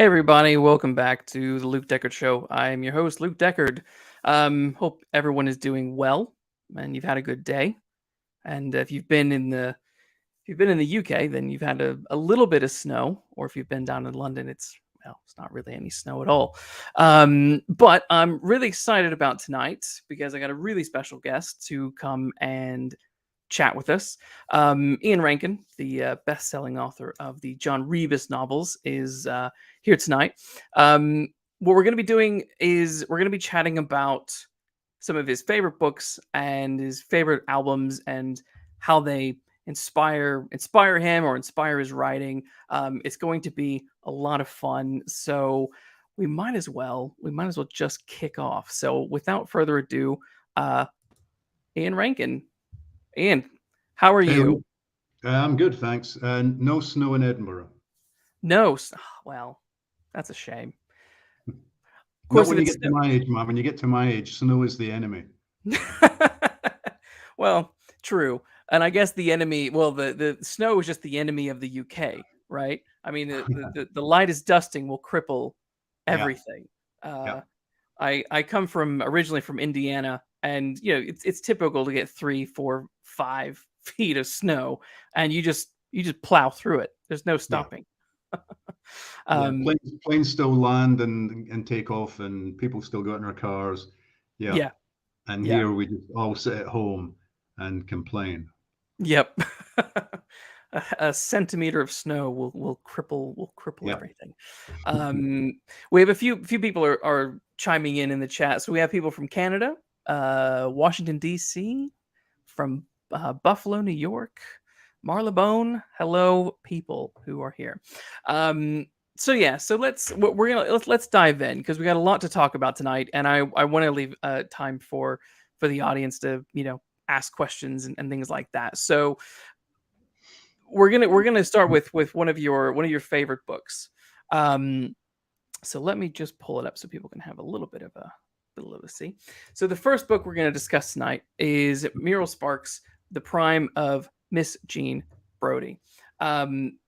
Hey everybody, welcome back to the Luke Deckard Show. I'm your host, Luke Deckard. Hope everyone is doing well and you've had a good day. And if you've been in the UK, then you've had a little bit of snow, or if you've been down in London, it's not really any snow at all. But I'm really excited about tonight because I got a really special guest to come and chat with us. Ian Rankin, the best-selling author of the John Rebus novels, is here tonight. What we're going to be doing is we're going to be chatting about some of his favorite books and his favorite albums and how they inspire him or inspire his writing. It's going to be a lot of fun, so we might as well just kick off. So without further ado, Ian Rankin. Ian, how are you? I'm good, thanks. No snow in Edinburgh. No, well, that's a shame. Of course, when you get to my age, man. When you get to my age, snow is the enemy. Well, true. And I guess the enemy, the snow is just the enemy of the UK, right? I mean, the lightest dusting will cripple everything. Yeah. I come originally from Indiana, and it's typical to get 3, 4, 5 feet of snow, and you just plow through it. There's no stopping. Planes still land and take off, and people still go in their cars. Yeah. And here we just all sit at home and complain. Yep. A centimeter of snow will cripple everything. We have a few people are chiming in the chat. So we have people from Canada, Washington D.C., from Buffalo, New York, Marylebone. Hello, people who are here. So let's dive in because we got a lot to talk about tonight, and I want to leave time for the audience to ask questions and things like that. So we're gonna start with one of your favorite books. So let me just pull it up so people can have a little bit of a see. So the first book we're going to discuss tonight is Muriel Spark's The Prime of Miss Jean Brodie. I'm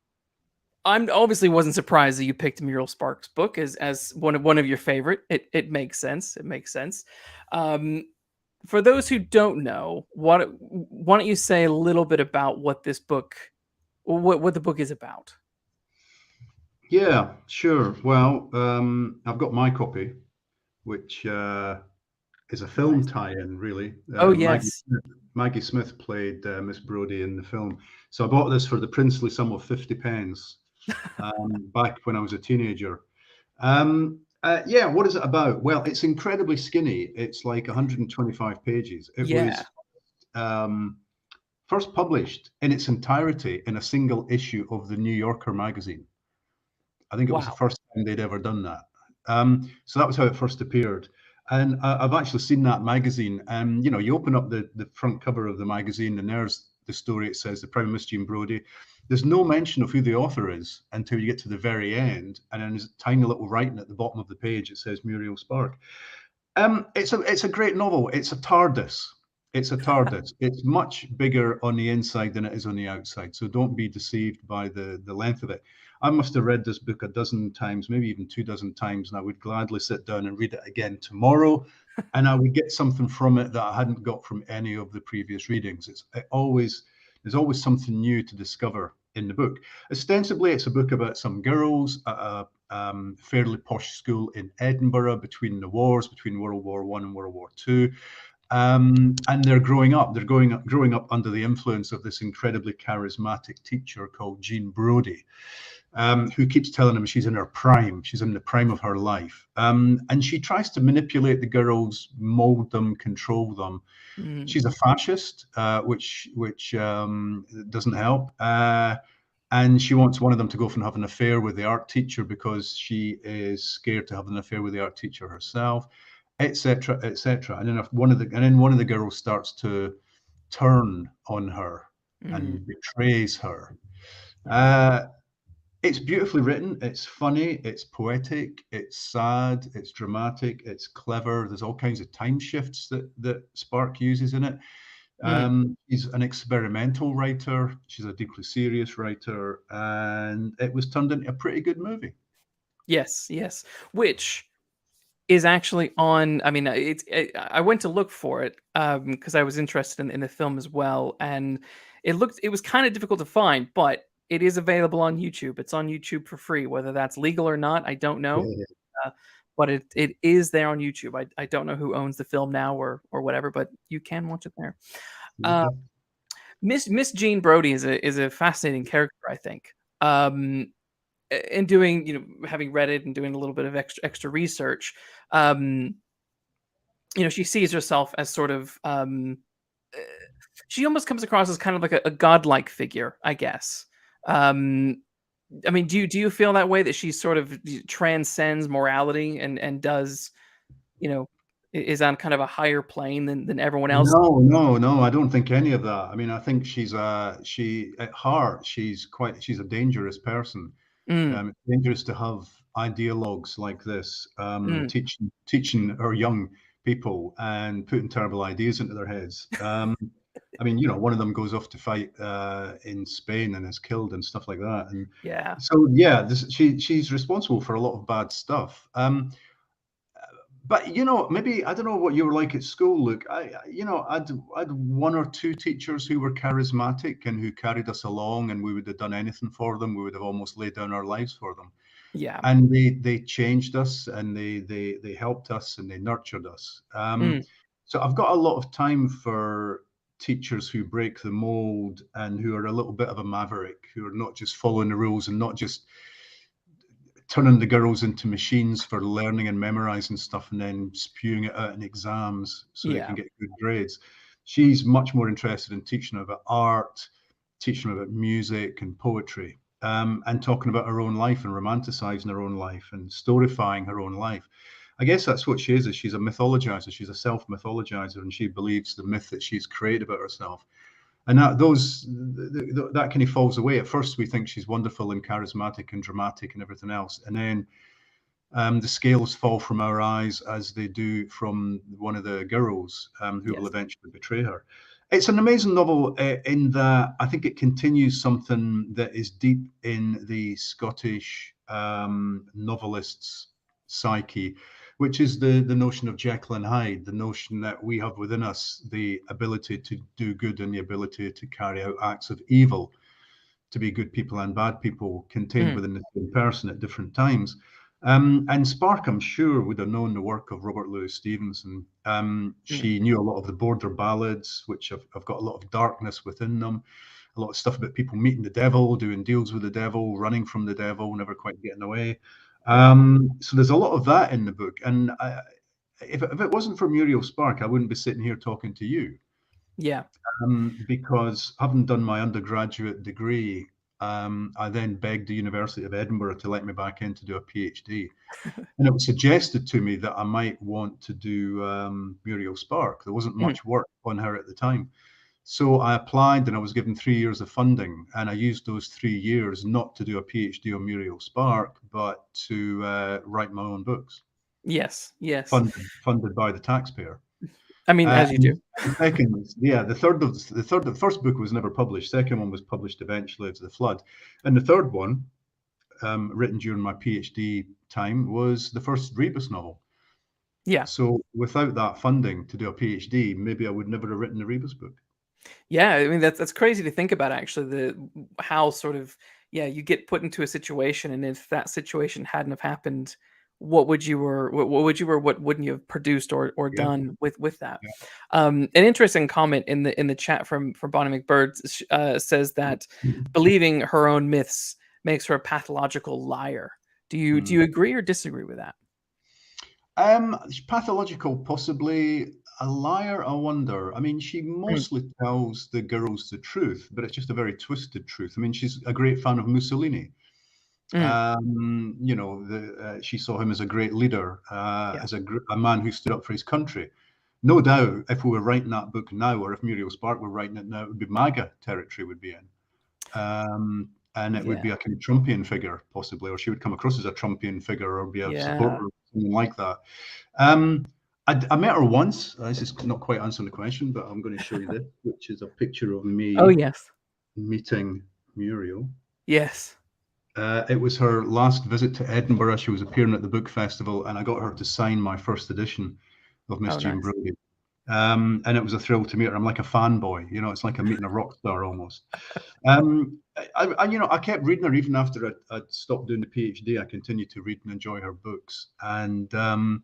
obviously wasn't surprised that you picked Muriel Spark's book as one of your favorite. It makes sense. It makes sense. For those who don't know, why don't you say a little bit about what this book, what the book is about? Yeah, sure. Well, I've got my copy, which is a film tie-in, really. Oh, yes. Maggie Smith played Miss Brodie in the film. So I bought this for the princely sum of 50 pence back when I was a teenager. What is it about? Well, it's incredibly skinny. It's like 125 pages. It was first published in its entirety in a single issue of the New Yorker magazine. I think it was the first time they'd ever done that. So that was how it first appeared. And I've actually seen that magazine. And, you open up the front cover of the magazine and there's the story. It says The Prime of Miss Jean Brodie. There's no mention of who the author is until you get to the very end. And then there's a tiny little writing at the bottom of the page. It says Muriel Spark. It's a great novel. It's a TARDIS. It's a TARDIS. It's much bigger on the inside than it is on the outside. So don't be deceived by the length of it. I must have read this book a dozen times, maybe even 24 times, and I would gladly sit down and read it again tomorrow. And I would get something from it that I hadn't got from any of the previous readings. There's always something new to discover in the book. Ostensibly, it's a book about some girls at a fairly posh school in Edinburgh between the wars, between World War I and World War II. And they're growing up. They're growing up under the influence of this incredibly charismatic teacher called Jean Brodie, who keeps telling them she's in her prime. She's in the prime of her life. And she tries to manipulate the girls, mold them, control them. She's a fascist, which doesn't help. And she wants one of them to go off and have an affair with the art teacher because she is scared to have an affair with the art teacher herself, etc., etc. And then one of the girls starts to turn on her and betrays her. It's beautifully written. It's funny. It's poetic. It's sad. It's dramatic. It's clever. There's all kinds of time shifts that Spark uses in it. She's an experimental writer. She's a deeply serious writer, and it was turned into a pretty good movie. Yes, yes. Which is actually on. I mean, I went to look for it because I was interested in the film as well, and it was kind of difficult to find, but it is available on YouTube. It's on YouTube for free. Whether that's legal or not, I don't know. Yeah, Uh, but it is there on YouTube. I don't know who owns the film now or whatever, but you can watch it there. yeah. Uh, Okay. Miss Jean Brodie is a fascinating character, I think. And doing, having read it and doing a little bit of extra research, she sees herself as sort of, she almost comes across as kind of like a godlike figure, I guess. I mean, do you feel that way, that she sort of transcends morality and does, is on kind of a higher plane than everyone else? No, I don't think any of that. I mean, I think she at heart, she's a dangerous person. Mm, It's dangerous to have ideologues like this, mm, teaching our young people and putting terrible ideas into their heads. I mean, one of them goes off to fight in Spain and is killed and stuff like that. And yeah, so, yeah, she's responsible for a lot of bad stuff. But maybe I don't know what you were like at school, Luke. I'd one or two teachers who were charismatic and who carried us along, and we would have done anything for them. We would have almost laid down our lives for them. yeah, And they changed us, and they helped us, and they nurtured us. mm, So I've got a lot of time for teachers who break the mold and who are a little bit of a maverick, who are not just following the rules and not just turning the girls into machines for learning and memorizing stuff and then spewing it out in exams so they can yeah, get good grades. She's much more interested in teaching about art, teaching about music and poetry, and talking about her own life and romanticizing her own life and storifying her own life. I guess that's what she is she's a mythologizer. She's a self-mythologizer, and she believes the myth that she's created about herself. And that kind of falls away. At first, we think she's wonderful and charismatic and dramatic and everything else, and then the scales fall from our eyes as they do from one of the girls who will yes, eventually betray her. It's an amazing novel in that I think it continues something that is deep in the Scottish novelist's psyche, which is the notion of Jekyll and Hyde, the notion that we have within us the ability to do good and the ability to carry out acts of evil, to be good people and bad people contained mm, within the same person at different times. And Spark, I'm sure, would have known the work of Robert Louis Stevenson. mm, She knew a lot of the border ballads, which have got a lot of darkness within them, a lot of stuff about people meeting the devil, doing deals with the devil, running from the devil, never quite getting away. yeah, So there's a lot of that in the book. And if it wasn't for Muriel Spark, I wouldn't be sitting here talking to you. yeah, Because having done my undergraduate degree, I then begged the University of Edinburgh to let me back in to do a PhD. And it was suggested to me that I might want to do Muriel Spark. There wasn't mm, much work on her at the time. So I applied and I was given 3 years of funding. And I used those 3 years not to do a PhD on Muriel Spark, but to write my own books, yes, yes. funded by the taxpayer. I mean, as you do. And the second, yeah, the first book was never published. Second one was published eventually as The Flood, and the third one, written during my PhD time, was the first Rebus novel. Yeah. So without that funding to do a PhD, maybe I would never have written the Rebus book. Yeah, I mean that's crazy to think about, actually, the how sort of, yeah, you get put into a situation, and if that situation hadn't have happened, what would you or what wouldn't you have produced or Yeah, done with that? yeah. An interesting comment in the chat from Bonnie McBird says that believing her own myths makes her a pathological liar. Do Mm. you agree or disagree with that? Pathological, possibly. A liar, I wonder. I mean, she Mm, mostly tells the girls the truth, but it's just a very twisted truth. I mean, she's a great fan of Mussolini. mm, She saw him as a great leader, yeah, as a man who stood up for his country. No doubt, if we were writing that book now, or if Muriel Spark were writing it now, it would be MAGA territory would be in. And it would yeah, be a kind of Trumpian figure, possibly, or she would come across as a Trumpian figure or be a yeah. supporter of something like that. Um, I met her once. This is not quite answering the question, but I'm going to show you this, which is a picture of Oh me yes, meeting Muriel. yes. It was her last visit to Edinburgh. She was appearing at the book festival, and I got her to sign my first edition of Miss Jean nice. Brodie. And it was a thrill to meet her. I'm like a fanboy, it's like I'm meeting a rock star almost. I kept reading her even after I'd stopped doing the PhD. I continued to read and enjoy her books, and the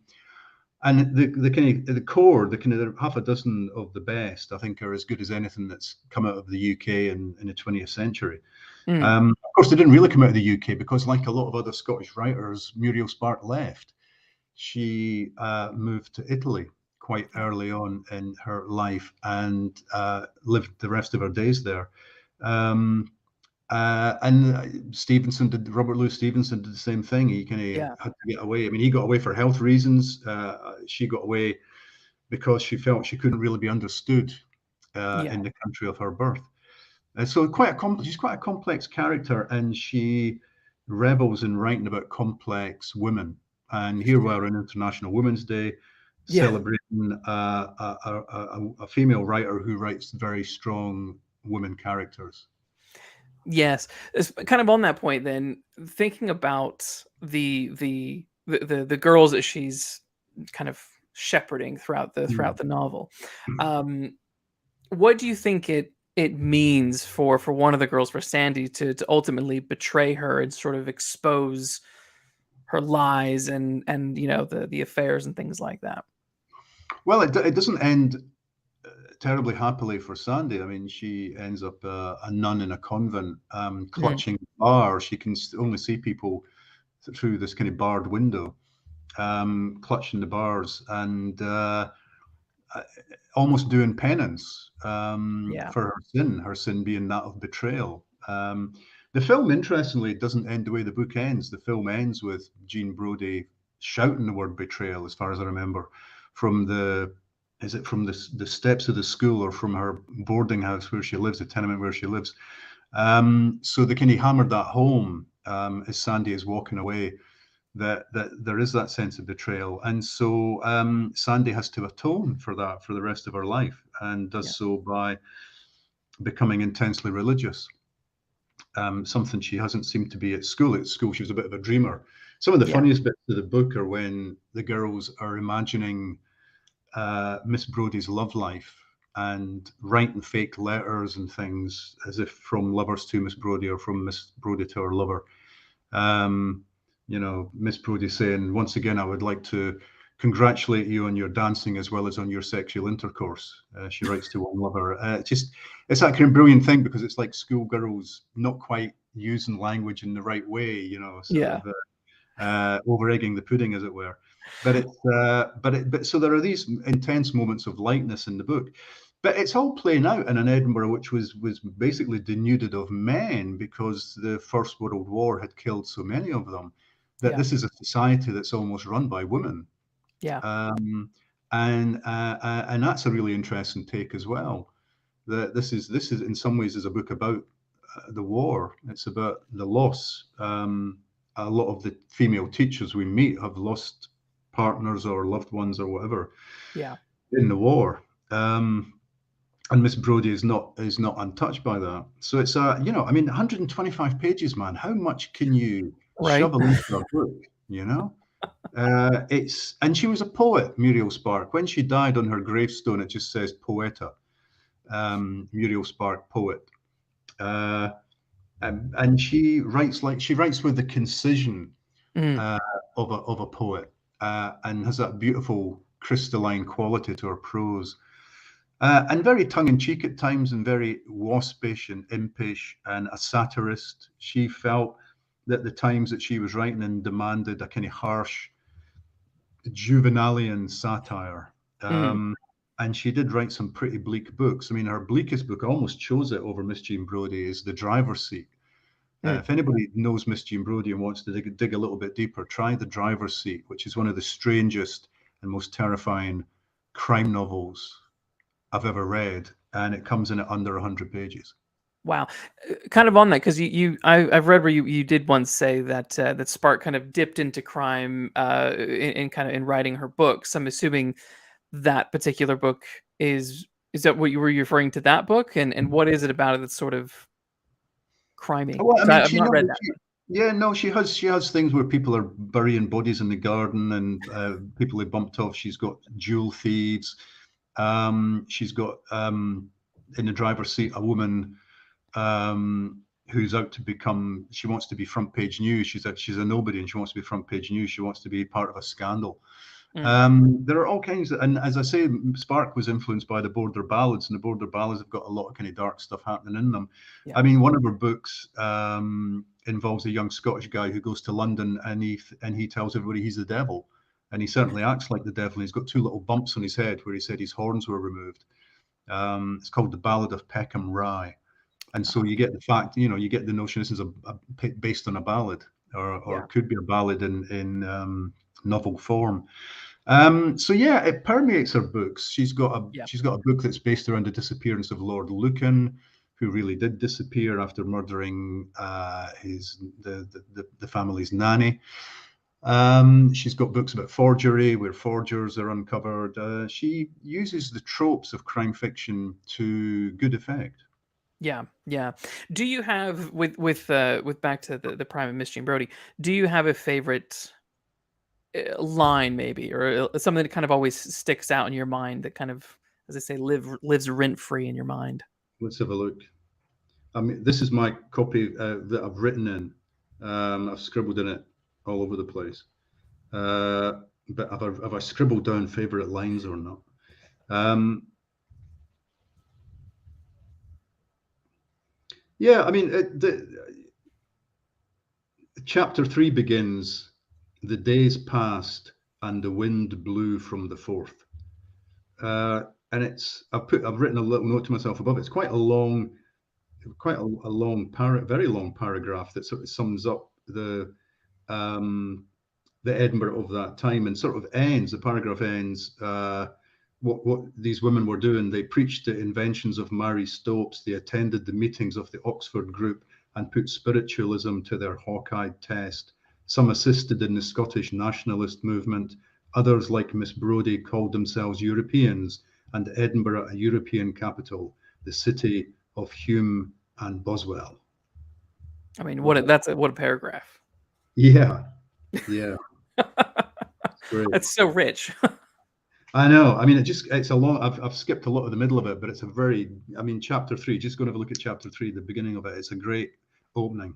core, the kind of half a dozen of the best, I think, are as good as anything that's come out of the UK in the 20th century. Of course, they didn't really come out of the UK because, like a lot of other Scottish writers, Muriel Spark left. She moved to Italy quite early on in her life and lived the rest of her days there. And Robert Louis Stevenson did the same thing. He kind of had to get away. I mean, he got away for health reasons. She got away because she felt she couldn't really be understood in the country of her birth. So she's quite a complex character, and she revels in writing about complex women. And here we are on International Women's Day, celebrating a female writer who writes very strong women characters. Yes, it's kind of on that point. Then thinking about the girls that she's kind of shepherding throughout the novel, what do you think it means for one of the girls, for Sandy, to ultimately betray her and sort of expose her lies and the affairs and things like that? Well, it doesn't end terribly happily for Sandy. I mean, she ends up a nun in a convent, clutching the bar. She can only see people through this kind of barred window, clutching the bars and almost doing penance for her sin being that of betrayal. The film, interestingly, doesn't end the way the book ends. The film ends with Jean Brodie shouting the word betrayal, as far as I remember, from the steps of the school or from her boarding house where she lives, the tenement where she lives. So they kind of hammered that home as Sandy is walking away, that there is that sense of betrayal. And so Sandy has to atone for that for the rest of her life, and does so by becoming intensely religious. Something she hasn't seemed to be at school. At school, she was a bit of a dreamer. Some of the funniest bits of the book are when the girls are imagining Miss Brodie's love life and writing fake letters and things as if from lovers to Miss Brodie or from Miss Brodie to her lover. Miss Brodie saying, "Once again, I would like to congratulate you on your dancing as well as on your sexual intercourse." She writes to one lover. It's that kind of brilliant thing, because it's like schoolgirls not quite using language in the right way, over egging the pudding, as it were. But so there are these intense moments of lightness in the book, but it's all playing out in an Edinburgh which was basically denuded of men because the First World War had killed so many of them, that this is a society that's almost run by women. And that's a really interesting take as well. That this is in some ways is a book about the war. It's about the loss. A lot of the female teachers we meet have lost partners or loved ones or whatever in the war. And Miss Brodie is not untouched by that. So it's 125 pages, man. How much can you shovel into a book? And she was a poet, Muriel Spark. When she died, on her gravestone it just says Poeta, Muriel Spark, poet. And she writes with the concision of a poet, and has that beautiful crystalline quality to her prose, and very tongue-in-cheek at times, and very waspish and impish, and a satirist. She felt that the times that she was writing in demanded a kind of harsh Juvenalian satire. And she did write some pretty bleak books. I mean, her bleakest book, I almost chose it over Miss Jean Brodie, is The Driver's Seat. If anybody knows Miss Jean Brodie and wants to dig a little bit deeper, try The Driver's Seat, which is one of the strangest and most terrifying crime novels I've ever read, and it comes in at under 100 pages. Wow. Kind of on that, because I've read where you did once say that that Spark kind of dipped into crime in writing her books. I'm assuming that particular book is that what you were referring to, that book, and what is it about it that's sort of crimey? Well, I mean, I've not read that. Yeah, no, she has things where people are burying bodies in the garden and people they bumped off. She's got jewel thieves. She's got in the driver's seat a woman who's out to become. She wants to be front page news. She's a nobody, and she wants to be front page news. She wants to be part of a scandal. There are all kinds of, and as I say, Spark was influenced by the Border Ballads, and the Border Ballads have got a lot of kind of dark stuff happening in them. Yeah. I mean, one of her books involves a young Scottish guy who goes to London and he tells everybody he's the devil, and he certainly acts like the devil. And he's got 2 little bumps on his head where he said his horns were removed. It's called the Ballad of Peckham Rye, and so you get the fact, you get the notion this is based on a ballad, or could be a ballad in novel form. So yeah, it permeates her books. She's got a book that's based around the disappearance of Lord Lucan, who really did disappear after murdering the family's nanny. She's got books about forgery, where forgers are uncovered. She uses the tropes of crime fiction to good effect. Yeah. Do you have with back to the Prime of Miss Jean Brodie? Do you have a favorite line, maybe, or something that kind of always sticks out in your mind that kind of, as I say, lives rent free in your mind? Let's have a look. I mean, this is my copy that I've written in. I've scribbled in it all over the place. But have I scribbled down favorite lines or not? Yeah, I mean, chapter 3 begins, "The days passed and the wind blew from the forth." And I've written a little note to myself above it. It's quite a long, very long paragraph that sort of sums up the Edinburgh of that time, and sort of ends. The paragraph ends. What these women were doing. They preached the inventions of Mary Stopes. They attended the meetings of the Oxford group and put spiritualism to their hawk-eyed test. Some assisted in the Scottish nationalist movement. Others, like Miss Brodie, called themselves Europeans, and Edinburgh a European capital, the city of Hume and Boswell. I mean, what a paragraph. Yeah. That's so rich. I know. I mean, it's a long. I've skipped a lot of the middle of it, but it's a very. I mean, chapter 3. Just go and have a look at chapter 3, the beginning of it. It's a great opening.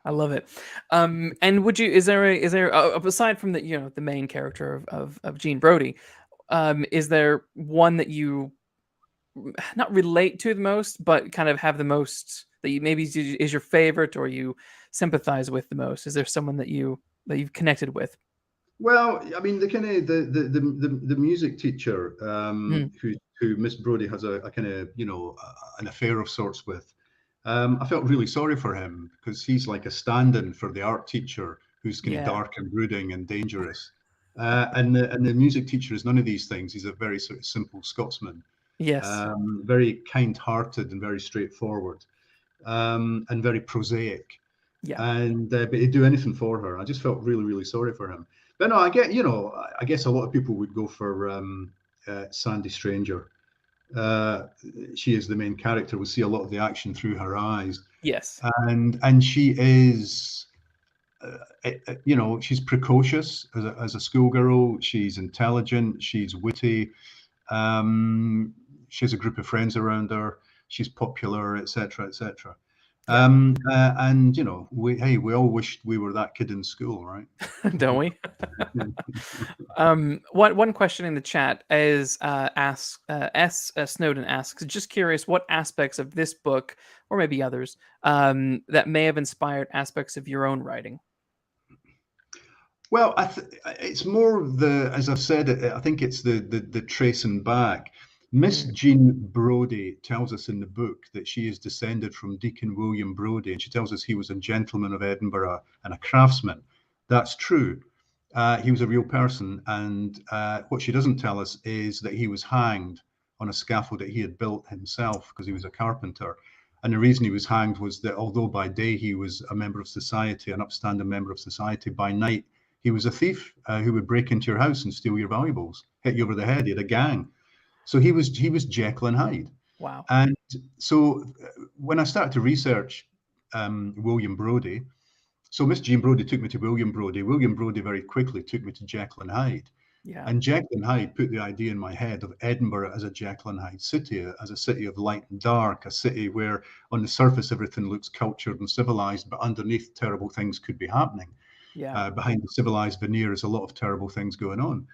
I love it. And is there aside from the main character of Jean Brodie, is there one that you not relate to the most, but kind of have the most, that you maybe is your favorite or you sympathize with the most? Is there someone that you've connected with? Well, I mean, the kind of the music teacher who Miss Brodie has a kind of an affair of sorts with. I felt really sorry for him because he's like a stand-in for the art teacher who's kind of dark and brooding and dangerous. And the music teacher is none of these things. He's a very sort of simple Scotsman. Yes. Very kind-hearted and very straightforward, and very prosaic. Yeah. And but he'd do anything for her. I just felt really, really sorry for him. But no, I guess a lot of people would go for Sandy Stranger. She is the main character. We see a lot of the action through her eyes. Yes. And she is, she's precocious as a schoolgirl. She's intelligent. She's witty. She has a group of friends around her. She's popular, etc., etc. And we all wished we were that kid in school, right? Don't we? One question in the chat is Snowden asks, just curious what aspects of this book, or maybe others, that may have inspired aspects of your own writing. Well, it's more as I've said, I think it's the tracing back. Miss Jean Brodie tells us in the book that she is descended from Deacon William Brodie, and she tells us he was a gentleman of Edinburgh and a craftsman. That's true. He was a real person, and what she doesn't tell us is that he was hanged on a scaffold that he had built himself because he was a carpenter. And the reason he was hanged was that although by day he was a member of society, an upstanding member of society, by night he was a thief who would break into your house and steal your valuables, hit you over the head. He had a gang. So he was Jekyll and Hyde. Wow. And so when I started to research William Brodie, So Miss Jean Brodie took me to William Brodie. William Brodie very quickly took me to Jekyll and Hyde. Yeah. And Jekyll and Hyde put the idea in my head of Edinburgh as a Jekyll and Hyde city, as a city of light and dark, a city where on the surface everything looks cultured and civilized, but underneath terrible things could be happening. Yeah. Behind the civilized veneer is a lot of terrible things going on.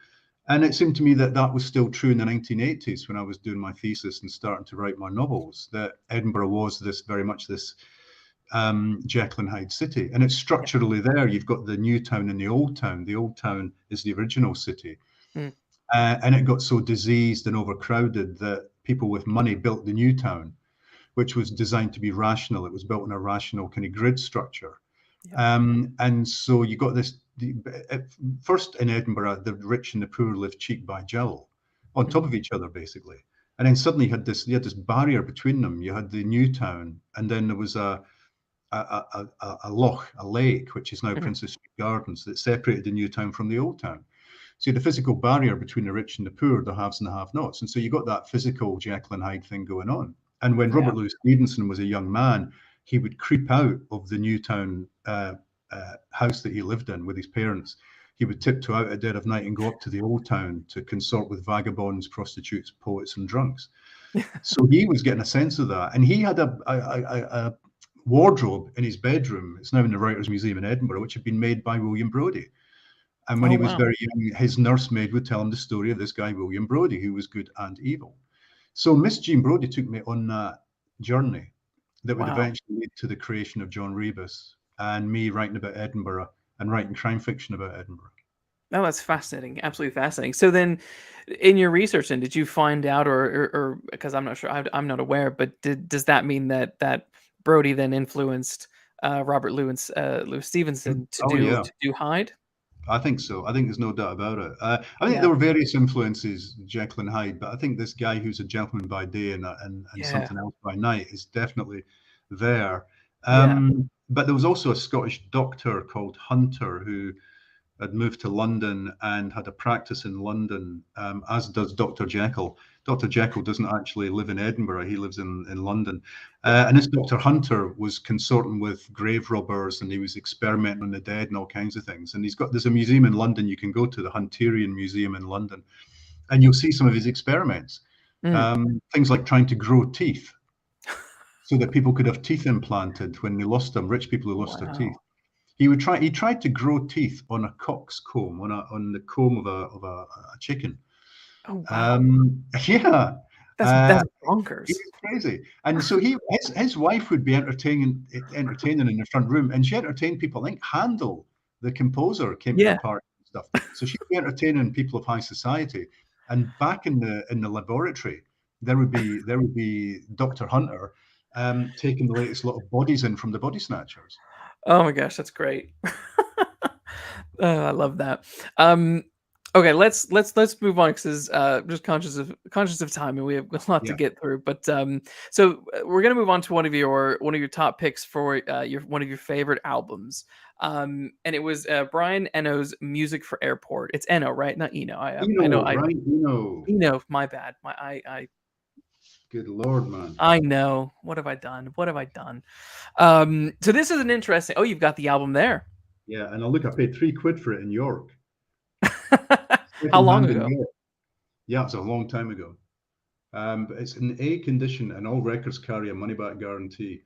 And it seemed to me that that was still true in the 1980s when I was doing my thesis and starting to write my novels, that Edinburgh was this very much this Jekyll and Hyde city. And it's structurally there. You've got the new town and the old town. The old town is the original city. And it got so diseased and overcrowded that people with money built the new town, which was designed to be rational. It was built on a rational kind of grid structure. And so you got this, first in Edinburgh, the rich and the poor lived cheek by jowl on top of each other, basically. And then suddenly you had this barrier between them. You had the new town, and then there was a loch, a lake, which is now Princess Street Gardens, that separated the new town from the old town. So you had a physical barrier between the rich and the poor, the haves and the have-nots. And so you got that physical Jekyll and Hyde thing going on. And when Robert Louis Stevenson was a young man, he would creep out of the Newtown house that he lived in with his parents. He would tiptoe out at dead of night and go up to the old town to consort with vagabonds, prostitutes, poets, and drunks. So he was getting a sense of that. And he had a wardrobe in his bedroom. It's now in the Writers' Museum in Edinburgh, which had been made by William Brodie. And when he was very young, his nursemaid would tell him the story of this guy, William Brodie, who was good and evil. So Miss Jean Brodie took me on that journey that would eventually lead to the creation of John Rebus and me writing about Edinburgh and writing crime fiction about Edinburgh. Oh, that's fascinating. Absolutely fascinating. So then in your research, then, did you find out, or because I'm not sure, I'm not aware, but does that mean that Brodie then influenced Robert Louis Stevenson to do Hyde? I think so. I think there's no doubt about it. I think there were various influences, Jekyll and Hyde, but I think this guy who's a gentleman by day and something else by night is definitely there. But there was also a Scottish doctor called Hunter who had moved to London and had a practice in London, as does Dr. Jekyll. Dr. Jekyll doesn't actually live in Edinburgh. He lives in London. And this Dr. Hunter was consorting with grave robbers, and he was experimenting on the dead and all kinds of things. And there's a museum in London you can go to, the Hunterian Museum in London, and you'll see some of his experiments. Things like trying to grow teeth so that people could have teeth implanted when they lost them, rich people who lost their teeth. He tried to grow teeth on a cock's comb, on the comb of a chicken. Oh, wow. That's bonkers. He was crazy. And so his wife would be entertaining in the front room, and she entertained people. I think Handel, the composer, came to the party and stuff. So she'd be entertaining people of high society. And back in the laboratory, there would be Dr. Hunter taking the latest lot of bodies in from the body snatchers. Oh my gosh, that's great. I love that. Okay, let's move on, because just conscious of time, and we have a lot to get through. But so we're gonna move on to one of your top picks for one of your favorite albums, and it was Brian Eno's "Music for Airport." It's Eno, right? Not Eno. Eno. My bad. I Good Lord, man. I know. What have I done? So this is an interesting. Oh, you've got the album there. Yeah, and I paid £3 for it in York. How long ago? Yeah, it was a long time ago. But it's in A condition, and all records carry a money-back guarantee.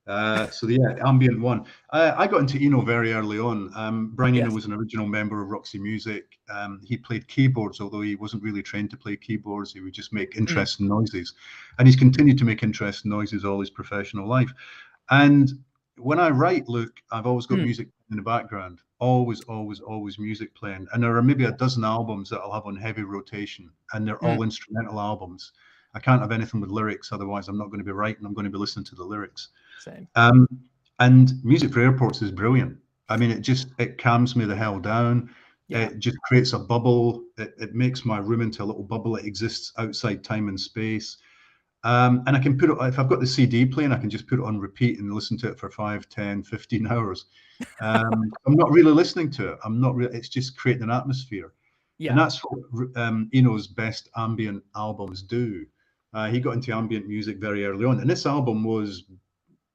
Ambient one. I got into Eno very early on. Brian Eno was an original member of Roxy Music. He played keyboards, although he wasn't really trained to play keyboards. He would just make interesting noises. And he's continued to make interesting noises all his professional life. And when I write, Luke, I've always got music in the background. Always music playing. And there are maybe a dozen albums that I'll have on heavy rotation, and they're all instrumental albums. I can't have anything with lyrics, otherwise I'm not going to be writing. I'm going to be listening to the lyrics. Same. And Music for Airports is brilliant. I mean, it calms me the hell down. It just creates a bubble. It makes my room into a little bubble. It exists outside time and space. And I can put it, if I've got the CD playing, I can just put it on repeat and listen to it for 5, 10, 15 hours. I'm not really listening to it. It's just creating an atmosphere. Yeah. And that's what Eno's best ambient albums do. He got into ambient music very early on. And this album was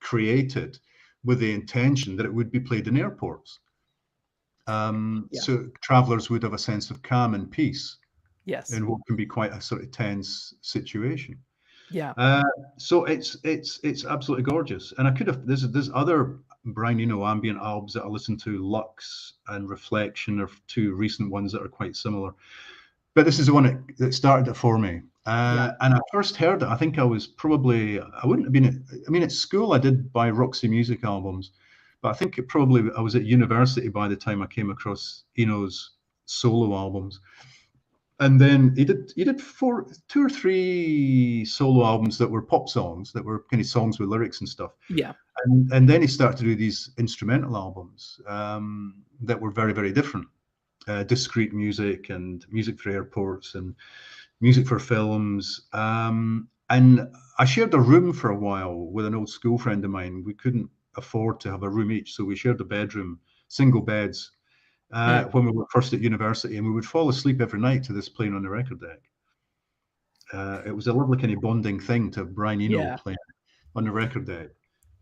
created with the intention that it would be played in airports. So travelers would have a sense of calm and peace in what can be quite a sort of tense situation. So it's absolutely gorgeous. And I could have, there's other Brian Eno ambient albums that I listen to. Lux and Reflection are two recent ones that are quite similar. But this is the one that started it for me. And I first heard it, I think I was probably, I wouldn't have been, I mean, at school I did buy Roxy Music albums, but I think I was at university by the time I came across Eno's solo albums. And then he did two or three solo albums that were pop songs, that were kind of songs with lyrics and stuff. And then he started to do these instrumental albums that were very, very different. Discrete music and music for airports and music for films. And I shared a room for a while with an old school friend of mine. We couldn't afford to have a room each, so we shared a bedroom, single beds, when we were first at university, and we would fall asleep every night to this playing on the record deck. It was a lovely kind of bonding thing to have Brian Eno playing on the record deck.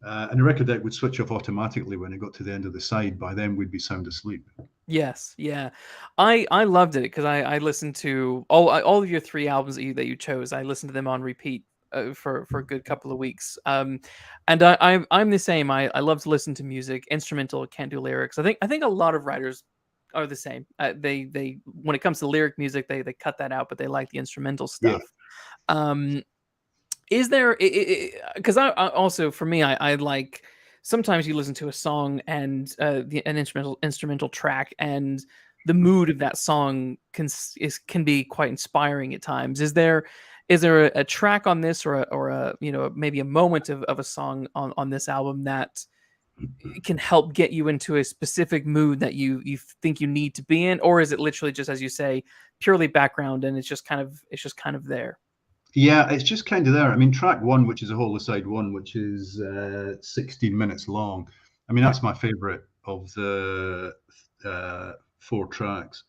And the record deck would switch off automatically when it got to the end of the side. By then, we'd be sound asleep. Yes, yeah, I loved it because I listened to all of your three albums that you chose. I listened to them on repeat for a good couple of weeks. And I'm the same. I love to listen to music, instrumental, can't do lyrics. I think a lot of writers are the same. They when it comes to lyric music, they cut that out, but they like the instrumental stuff. Is there, because I also, for me, I like, sometimes you listen to a song and an instrumental track, and the mood of that song can be quite inspiring at times. Is there a track on this, or a maybe a moment of a song on this album that can help get you into a specific mood that you think you need to be in, or is it literally just, as you say, purely background and it's just kind of there? Yeah, it's just kind of there. I mean, track one, which is a whole aside one, which is 16 minutes long. I mean, that's my favorite of the 4 tracks,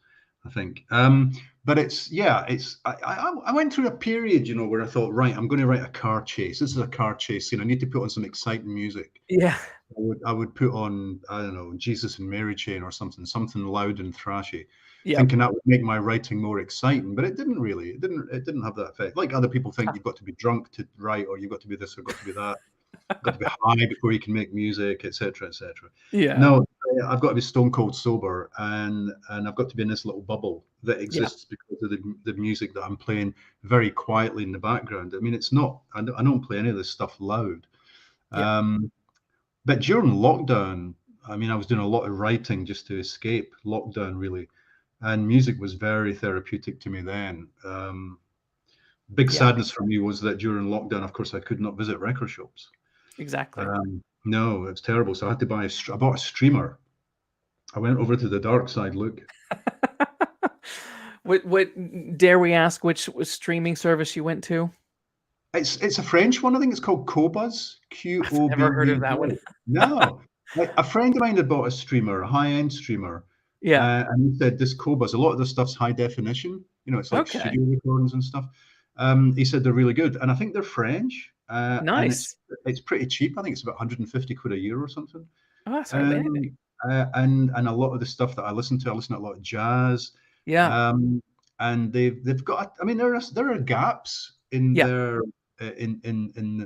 I think. But I went through a period, where I thought, right, I'm going to write a car chase. This is a car chase scene. I need to put on some exciting music. I would put on, I don't know, Jesus and Mary Chain or something loud and thrashy. Thinking that would make my writing more exciting, but it didn't really. It didn't have that effect. Like other people think you've got to be drunk to write, or you've got to be this, or got to be that. You've got to be high before you can make music, etc., etc. No, I've got to be stone cold sober, and I've got to be in this little bubble that exists because of the music that I'm playing very quietly in the background. I mean, it's not. I don't play any of this stuff loud. But during lockdown, I mean, I was doing a lot of writing just to escape lockdown, really. And music was very therapeutic to me then. Big sadness for me was that during lockdown, of course, I could not visit record shops. Exactly. No, it's terrible. So I had to I bought a streamer. I went over to the dark side, Luke. What dare we ask which streaming service you went to? It's a French one. I think it's called Qobuz. Q-O-B-U-Z. I've never heard of that one. No. Like a friend of mine had bought a streamer, a high-end streamer. And he said this Qobuz, a lot of the stuff's high definition. It's like studio recordings and stuff. He said they're really good, and I think they're French. Nice. It's pretty cheap. I think it's about 150 quid a year or something. Oh, that's hardly and a lot of the stuff that I listen to a lot of jazz. And they've got. I mean, there are gaps in their in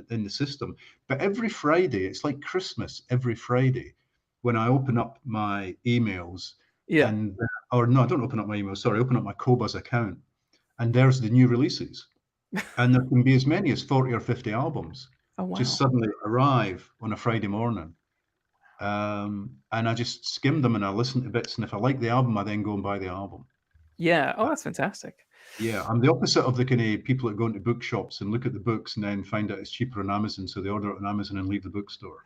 the system, but every Friday it's like Christmas. Every Friday, when I open up my emails. Or no, I don't open up my email. Sorry, open up my Qobuz account, and there's the new releases, and there can be as many as 40 or 50 albums just suddenly arrive on a Friday morning, and I just skim them and I listen to bits, and if I like the album, I then go and buy the album. That's fantastic. I'm the opposite of the kind of people that go into bookshops and look at the books and then find out it's cheaper on Amazon, so they order it on Amazon and leave the bookstore.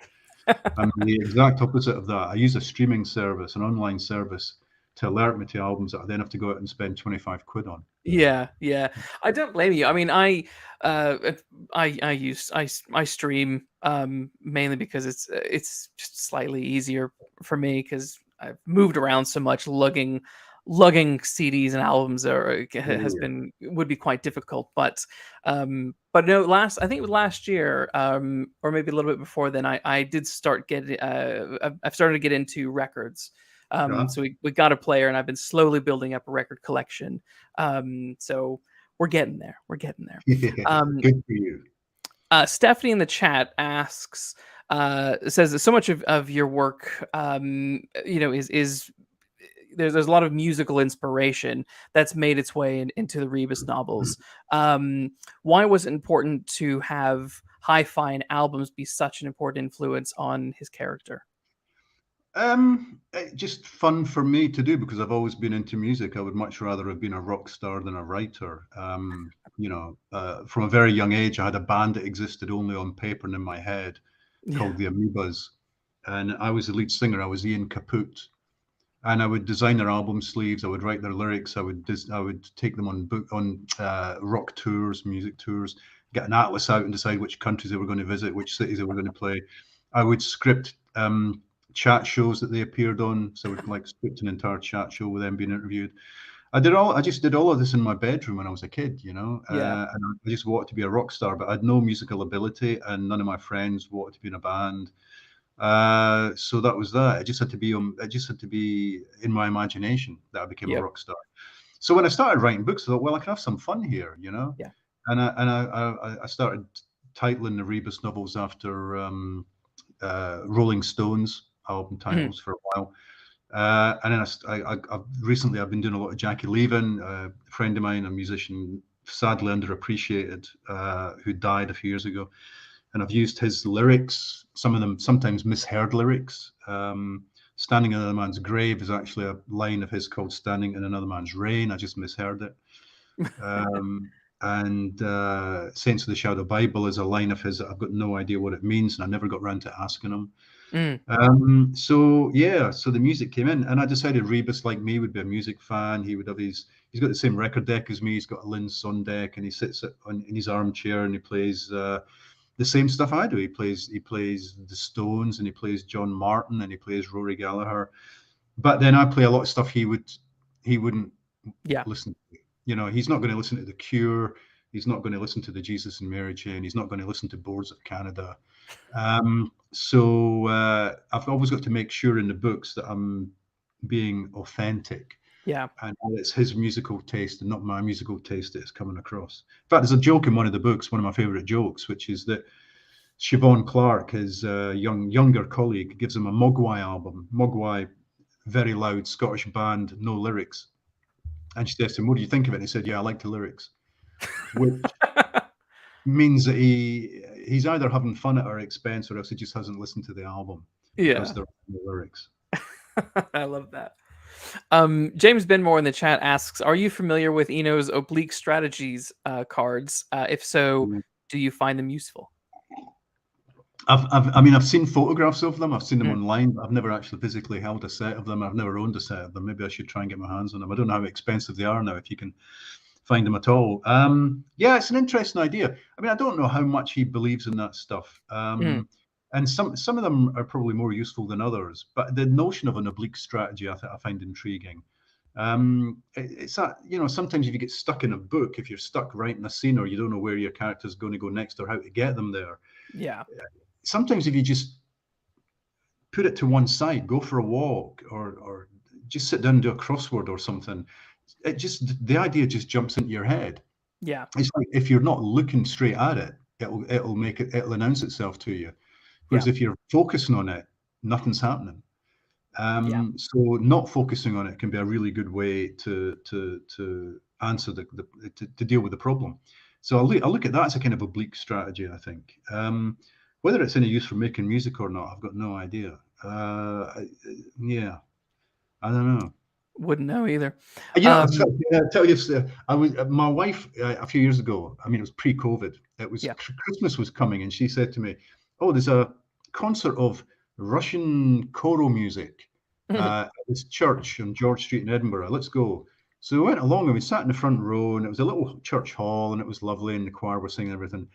I'm the exact opposite of that. I use a streaming service, an online service, to alert me to albums that I then have to go out and spend 25 quid on. I don't blame you. I mean, I stream mainly because it's just slightly easier for me because I've moved around so much, lugging lugging CDs and albums would be quite difficult. But no, I think it was last year, or maybe a little bit before then, I did start getting I've started to get into records. So we got a player, and I've been slowly building up a record collection. So we're getting there. Good for you. Stephanie in the chat asks, says that so much of your work, is there's a lot of musical inspiration that's made its way into the Rebus novels. Why was it important to have hi-fi and albums be such an important influence on his character? Just fun for me to do, because I've always been into music. I would much rather have been a rock star than a writer. From a very young age, I had a band that existed only on paper and in my head called the Amoebas, and I was the lead singer. I was Ian Kaput, and I would design their album sleeves. I would write their lyrics. I would take them on rock tours, music tours, get an atlas out and decide which countries they were going to visit, which cities they were going to play. I would script chat shows that they appeared on, so I would script an entire chat show with them being interviewed. I just did all of this in my bedroom when I was a kid, and I just wanted to be a rock star, but I had no musical ability, and none of my friends wanted to be in a band. So that was that. It just had to be in my imagination that I became a rock star. So when I started writing books, I thought, well, I can have some fun here, And I started titling the Rebus novels after Rolling Stones album titles for a while. And then I've been doing a lot of Jackie Leavin, a friend of mine, a musician, sadly underappreciated, who died a few years ago. And I've used his lyrics, some of them sometimes misheard lyrics. Standing in Another Man's Grave is actually a line of his called Standing in Another Man's Rain. I just misheard it. And Saints of the Shadow Bible is a line of his that I've got no idea what it means, and I never got around to asking him. So the music came in, and I decided Rebus, like me, would be a music fan. He's got the same record deck as me. He's got a Lynn Son deck, and he sits in his armchair and he plays the same stuff I do. He plays the Stones, and he plays John Martyn, and he plays Rory Gallagher. But then I play a lot of stuff he wouldn't listen to. He's not going to listen to The Cure. He's not going to listen to the Jesus and Mary Chain. He's not going to listen to Boards of Canada. So I've always got to make sure in the books that I'm being authentic. Yeah. And it's his musical taste and not my musical taste that is coming across. In fact, there's a joke in one of the books, one of my favorite jokes, which is that Siobhan Clarke, his younger colleague, gives him a Mogwai album. Mogwai, very loud Scottish band, no lyrics. And she says to him, "What do you think of it?" And he said, "Yeah, I like the lyrics," which means that he's either having fun at our expense, or else he just hasn't listened to the album. Because there are no lyrics. I love that. James Benmore in the chat asks, "Are you familiar with Eno's oblique strategies cards? If so, do you find them useful?" I've seen photographs of them. I've seen them online. I've never actually physically held a set of them. I've never owned a set of them. Maybe I should try and get my hands on them. I don't know how expensive they are now, if you can find them at all. It's an interesting idea. I don't know how much he believes in that stuff. And some of them are probably more useful than others. But the notion of an oblique strategy, I find intriguing. It's that, sometimes if you get stuck in a book, if you're stuck writing a scene, or you don't know where your character's going to go next or how to get them there. Yeah. Sometimes if you just put it to one side, go for a walk, or just sit down and do a crossword or something, the idea just jumps into your head. Yeah. It's like if you're not looking straight at it, it'll announce itself to you. Whereas if you're focusing on it, nothing's happening. So not focusing on it can be a really good way to answer to deal with the problem. So I look at that as a kind of oblique strategy, I think. Whether it's any use for making music or not, I've got no idea. I don't know. Wouldn't know either. I'll tell you, my wife a few years ago. It was pre-COVID. It was Christmas was coming, and she said to me, "Oh, there's a concert of Russian choral music at this church on George Street in Edinburgh. Let's go." So we went along, and we sat in the front row, and it was a little church hall, and it was lovely, and the choir were singing everything.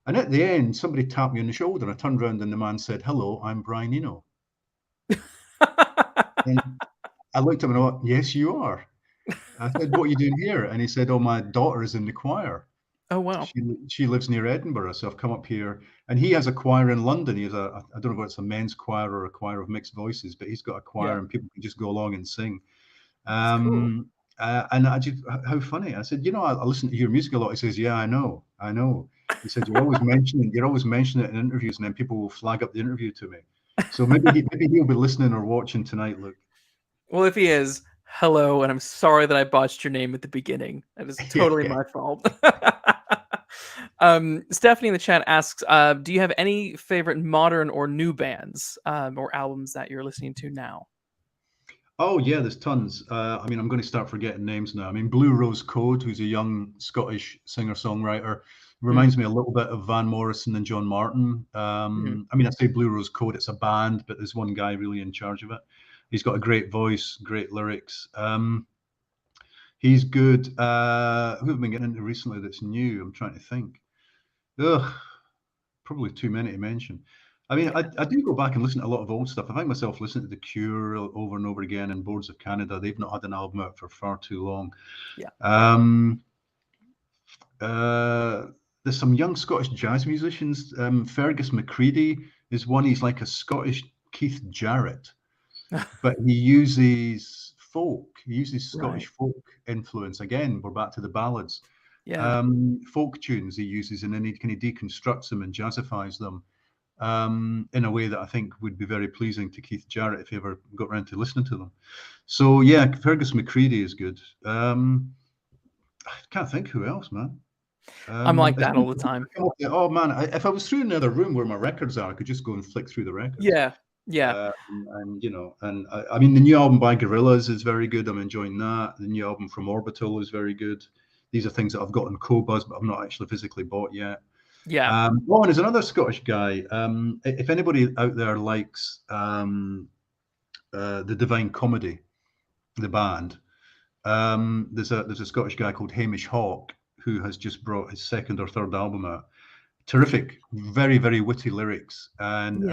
And at the end, somebody tapped me on the shoulder, and I turned around, and the man said, "Hello, I'm Brian Eno." And I looked at him and I went, "Yes, you are." I said, what are you doing here? And he said, oh, my daughter is in the choir. Oh, wow. She lives near Edinburgh, so I've come up here. And he has a choir in London. He has I don't know if it's a men's choir or a choir of mixed voices, but he's got a choir Yeah. and people can just go along and sing. That's cool. And I just, how funny. I said, I listen to your music a lot. He says, yeah, I know. He said, you're always mentioning it in interviews, and then people will flag up the interview to me. So maybe he'll be listening or watching tonight, Luke. Well, if he is, hello, and I'm sorry that I botched your name at the beginning. That is totally my fault. Stephanie in the chat asks, do you have any favorite modern or new bands or albums that you're listening to now? Oh yeah, there's tons. I mean, I'm going to start forgetting names now. I mean, Blue Rose Code, who's a young Scottish singer-songwriter, reminds me a little bit of Van Morrison and John Martyn. I mean, I say Blue Rose Code, it's a band, but there's one guy really in charge of it. He's got a great voice, great lyrics. He's good. Who have I been getting into recently that's new? I'm trying to think. Ugh, probably too many to mention. I mean, I do go back and listen to a lot of old stuff. I find myself listening to The Cure over and over again, and Boards of Canada. They've not had an album out for far too long. Yeah. There's some young Scottish jazz musicians. Fergus McCready is one. He's like a Scottish Keith Jarrett, but he uses folk. He uses Scottish folk influence. Again, we're back to the ballads. Yeah. Folk tunes he uses, and then he kind of deconstructs them and jazzifies them in a way that I think would be very pleasing to Keith Jarrett if he ever got around to listening to them. So yeah, Fergus McCready is good. I can't think who else, man. I'm like that all the time. Oh man, if I was through another room where my records are, I could just go and flick through the records. Yeah. And I mean, the new album by Gorillaz is very good. I'm enjoying that. The new album from Orbital is very good. These are things that I've got in Cobuzz, but I've not actually physically bought yet. Yeah. And there's another Scottish guy. If anybody out there likes the Divine Comedy, the band, there's a Scottish guy called Hamish Hawk who has just brought his second or third album out. Terrific, very, very witty lyrics and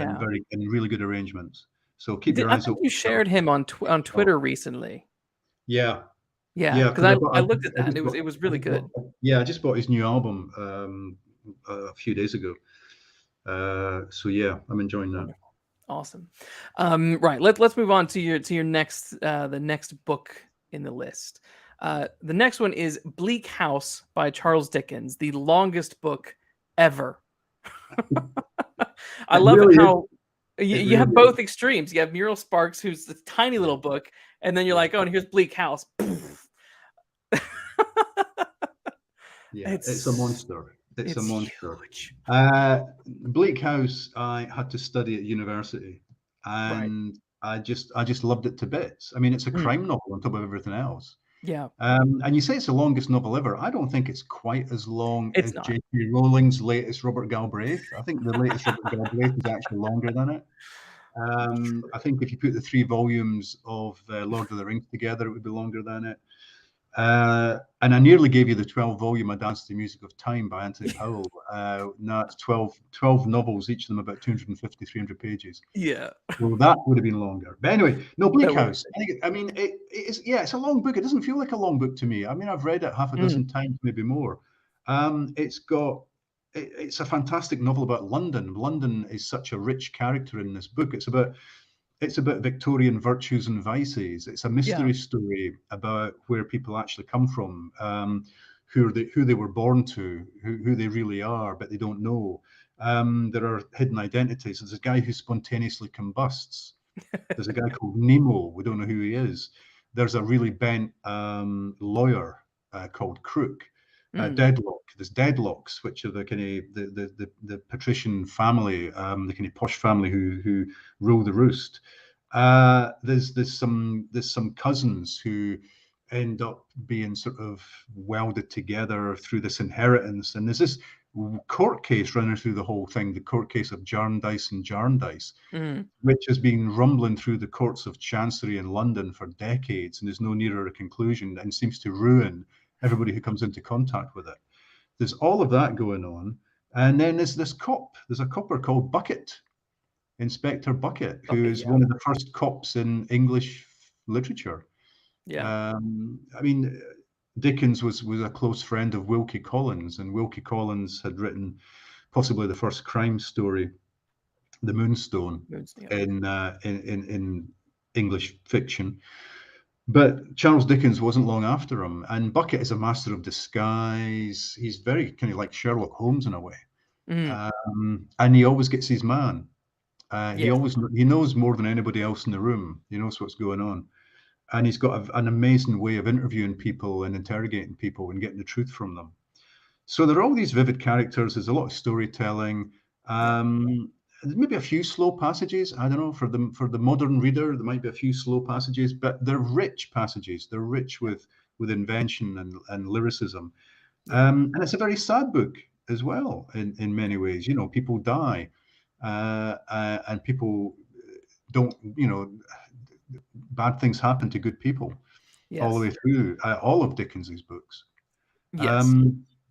really good arrangements. So keep your eyes open. You shared him on Twitter recently. Yeah. Yeah, because I looked at that and it was really good. I just bought his new album a few days ago. So yeah, I'm enjoying that. Awesome. Right, let's move on to your next the next book in the list. The next one is Bleak House by Charles Dickens, the longest book ever. I love it how you have both extremes. You have Muriel Sparks, who's a tiny little book, and then you're like, oh, and here's Bleak House. It's a monster. It's a monster. Huge. Bleak House, I had to study at university, and I just loved it to bits. I mean, it's a crime novel on top of everything else. Yeah. And you say it's the longest novel ever. I don't think it's quite as long as J.K. Rowling's latest Robert Galbraith. I think the latest Robert Galbraith is actually longer than it. I think if you put the 3 volumes of Lord of the Rings together, it would be longer than it. And I nearly gave you the 12-volume A Dance to the Music of Time by Anthony Powell. No, it's 12 novels, each of them about 250, 300 pages. Yeah. Well, that would have been longer. But anyway, no, Bleak House. I mean, it's a long book. It doesn't feel like a long book to me. I mean, I've read it half a dozen times, maybe more. It's a fantastic novel about London. London is such a rich character in this book. It's about Victorian virtues and vices. It's a mystery story about where people actually come from, who they were born to, who they really are, but they don't know. There are hidden identities. There's a guy who spontaneously combusts. There's a guy called Nemo. We don't know who he is. There's a really bent lawyer called Crook. Deadlock. There's Deadlocks, which are the kind of the patrician family, the kind of posh family who rule the roost. There's some cousins who end up being sort of welded together through this inheritance, and there's this court case running through the whole thing, the court case of Jarndyce and Jarndyce, which has been rumbling through the courts of Chancery in London for decades and is no nearer a conclusion and seems to ruin everybody who comes into contact with it. There's all of that going on. And then there's this cop. There's a copper called Bucket, Inspector Bucket, who is one of the first cops in English literature. Yeah. I mean, Dickens was a close friend of Wilkie Collins, and Wilkie Collins had written possibly the first crime story, The Moonstone, Yeah. in English fiction. But Charles Dickens wasn't long after him, and Bucket is a master of disguise. He's very kind of like Sherlock Holmes in a way, Mm. and he always gets his man. Yes. He knows more than anybody else in the room. He knows what's going on, and he's got an amazing way of interviewing people and interrogating people and getting the truth from them. So there are all these vivid characters. There's a lot of storytelling. Yeah. Maybe a few slow passages. I don't know, for the modern reader, there might be a few slow passages, but they're rich passages. They're rich with invention and lyricism. Yeah. And it's a very sad book as well in many ways. You know, people die, and people don't. You know, bad things happen to good people all the Yes. way through all of Dickens's books. Yes.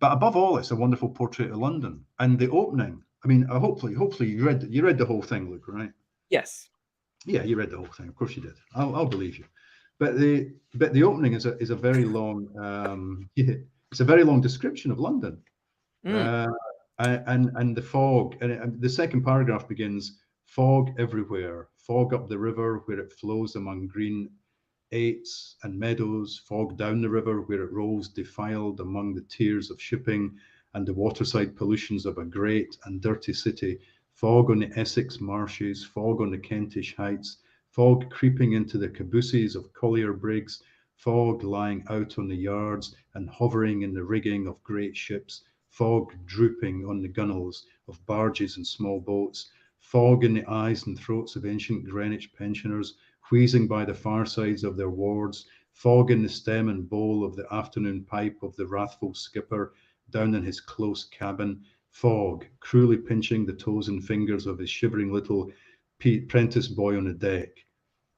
But above all, it's a wonderful portrait of London. And the opening, I mean, hopefully you read the whole thing, Luke, right? Yes. Yeah, you read the whole thing. Of course you did. I'll believe you. But the opening is a very long it's a very long description of London. Mm. And the fog, and the second paragraph begins, fog everywhere, fog up the river where it flows among green aits and meadows, fog down the river where it rolls defiled among the tiers of shipping and the waterside pollutions of a great and dirty city, fog on the Essex marshes, fog on the Kentish heights, fog creeping into the cabooses of collier brigs, fog lying out on the yards and hovering in the rigging of great ships, fog drooping on the gunwales of barges and small boats, fog in the eyes and throats of ancient Greenwich pensioners, wheezing by the firesides of their wards, fog in the stem and bowl of the afternoon pipe of the wrathful skipper down in his close cabin, fog cruelly pinching the toes and fingers of his shivering little prentice boy on the deck,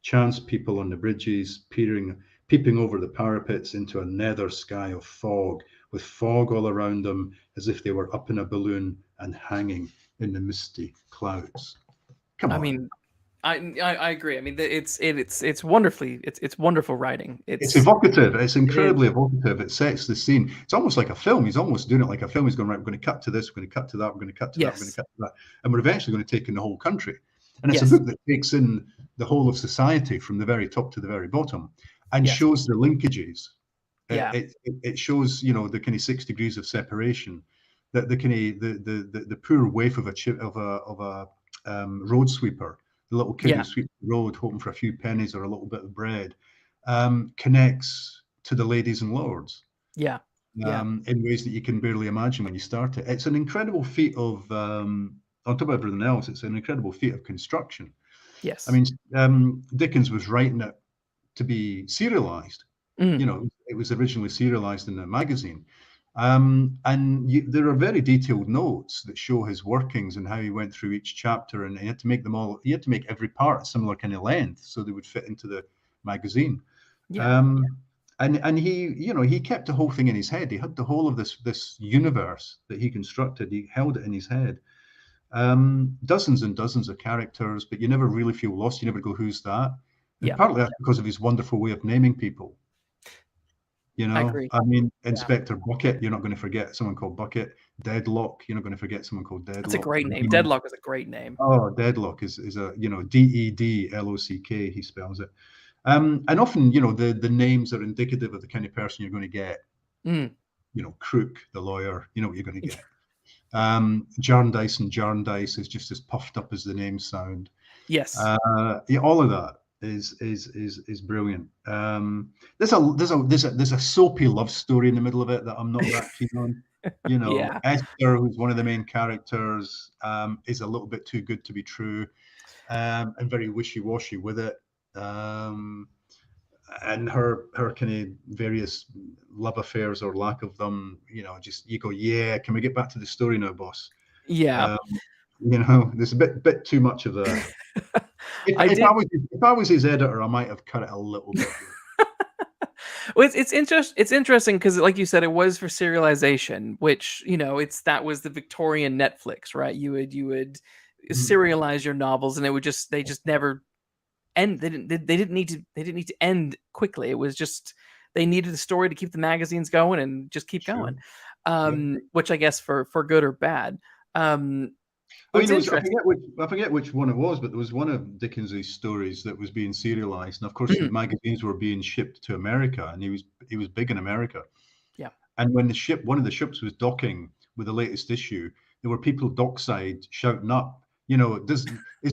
chance people on the bridges peeping over the parapets into a nether sky of fog, with fog all around them as if they were up in a balloon and hanging in the misty clouds. Come on. I mean, I agree. I mean, it's wonderfully it's wonderful writing. It's evocative. It's It is. incredibly evocative. It sets the scene. It's almost like a film. He's almost doing it like a film. He's going, right, we're going to cut to this, we're going to cut to that, we're going to cut to that, we're going to Yes. cut to that. And we're eventually going to take in the whole country. And it's a Yes. book that takes in the whole of society from the very top to the very bottom and Yes. shows the linkages. Yeah. It shows, you know, the kind of 6 degrees of separation, that the kind of the poor waif of a road sweeper, the little kid who sweeps the road hoping for a few pennies or a little bit of bread, connects to the ladies and lords Yeah. in ways that you can barely imagine when you start it. It's an incredible feat of, on top of everything else, it's an incredible feat of construction. Yes. I mean, Dickens was writing it to be serialized. Mm. You know, it was originally serialized in a magazine. There are very detailed notes that show his workings and how he went through each chapter, and he had to make them all. He had to make every part a similar kind of length so they would fit into the magazine. Yeah. And he, you know, he kept the whole thing in his head. He had the whole of this universe that he constructed. He held it in his head. Dozens and dozens of characters, but you never really feel lost. You never go, "Who's that?" And partly that's because of his wonderful way of naming people. You know, I agree. I mean, Inspector Bucket, you're not going to forget someone called Bucket. Deadlock, you're not going to forget someone called Deadlock. That's a great name. Deadlock is a great name. Oh, Deadlock is a, you know, Dedlock, he spells it. And often, you know, the names are indicative of the kind of person you're going to get. Mm. You know, Crook, the lawyer, you know what you're going to get. Jarndyce and Jarndyce is just as puffed up as the names sound. Yes. Yeah, all of that is brilliant. There's a soapy love story in the middle of it that I'm not that keen on. You know, Esther, who's one of the main characters, is a little bit too good to be true, and very wishy-washy with it. And her kind of various love affairs or lack of them, you know, just you go, yeah, can we get back to the story now, boss? Yeah. You know, there's a bit too much of that. If I was his editor, I might have cut it a little bit. Well, it's interesting because, like you said, it was for serialization, which, you know, that was the Victorian Netflix, right? You would serialize your novels, and they just never end. They didn't need to end quickly. It was just they needed the story to keep the magazines going and just keep going. Which I guess for good or bad. I forget which one it was, but there was one of Dickens's stories that was being serialized, and of course the magazines were being shipped to America, and he was big in America. Yeah. And when one of the ships was docking with the latest issue, there were people dockside shouting up, is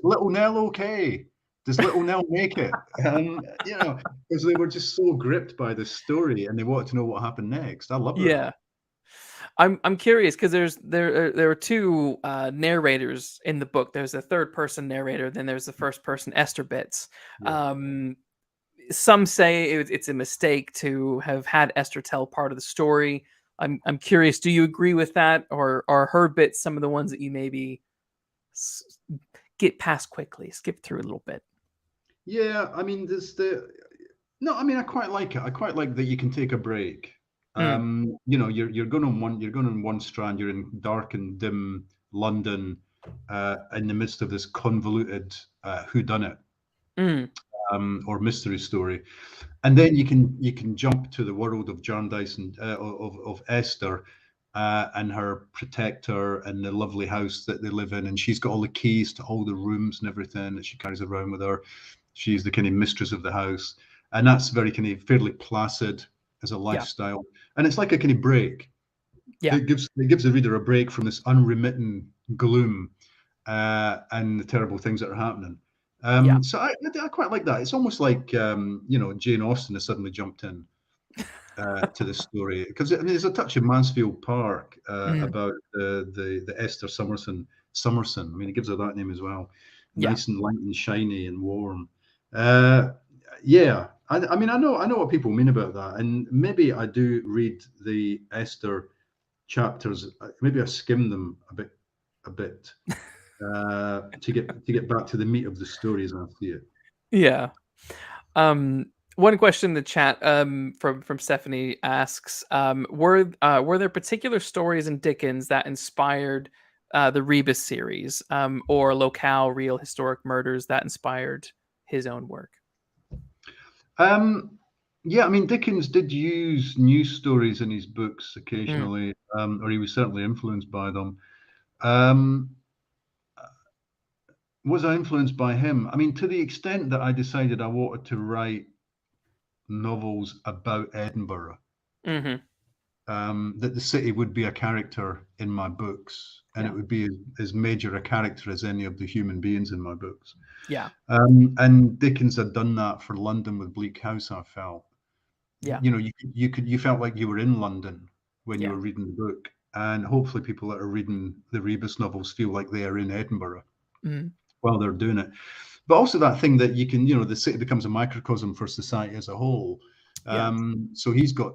Little Nell okay? Does Little Nell make it? Because they were just so gripped by this story, and they wanted to know what happened next. I love it. Yeah. I'm curious because there are two narrators in the book. There's a third person narrator, then there's the first person Esther bits. Yeah. Some say it's a mistake to have had Esther tell part of the story. I'm curious. Do you agree with that, or are her bits some of the ones that you maybe get past quickly, skip through a little bit? Yeah, I mean, I quite like it. I quite like that you can take a break. You're going on one strand. You're in dark and dim London, in the midst of this convoluted whodunit or mystery story, and then you can jump to the world of Jarndyce and of Esther and her protector and the lovely house that they live in, and she's got all the keys to all the rooms and everything that she carries around with her. She's the kind of mistress of the house, and that's very kind of fairly placid as a lifestyle, and it's like a kind of break. Yeah, it gives the reader a break from this unremitting gloom and the terrible things that are happening. So I quite like that. It's almost like Jane Austen has suddenly jumped in to the story, because there's a touch of Mansfield Park about the Esther Summerson. I mean, it gives her that name as well. Nice and light and shiny and warm. I mean, I know what people mean about that, and maybe I do read the Esther chapters. Maybe I skim them a bit to get back to the meat of the story as I see it. Yeah. One question in the chat from Stephanie asks, were there particular stories in Dickens that inspired the Rebus series, or locale real historic murders that inspired his own work? I mean, Dickens did use news stories in his books occasionally, or he was certainly influenced by them. Was I influenced by him? I mean, to the extent that I decided I wanted to write novels about Edinburgh, that the city would be a character in my books, and it would be as major a character as any of the human beings in my books. Yeah. And Dickens had done that for London with Bleak House, I felt. Yeah. You felt like you were in London when you were reading the book, and hopefully people that are reading the Rebus novels feel like they are in Edinburgh while they're doing it. But also that thing that you can, the city becomes a microcosm for society as a whole. So he's got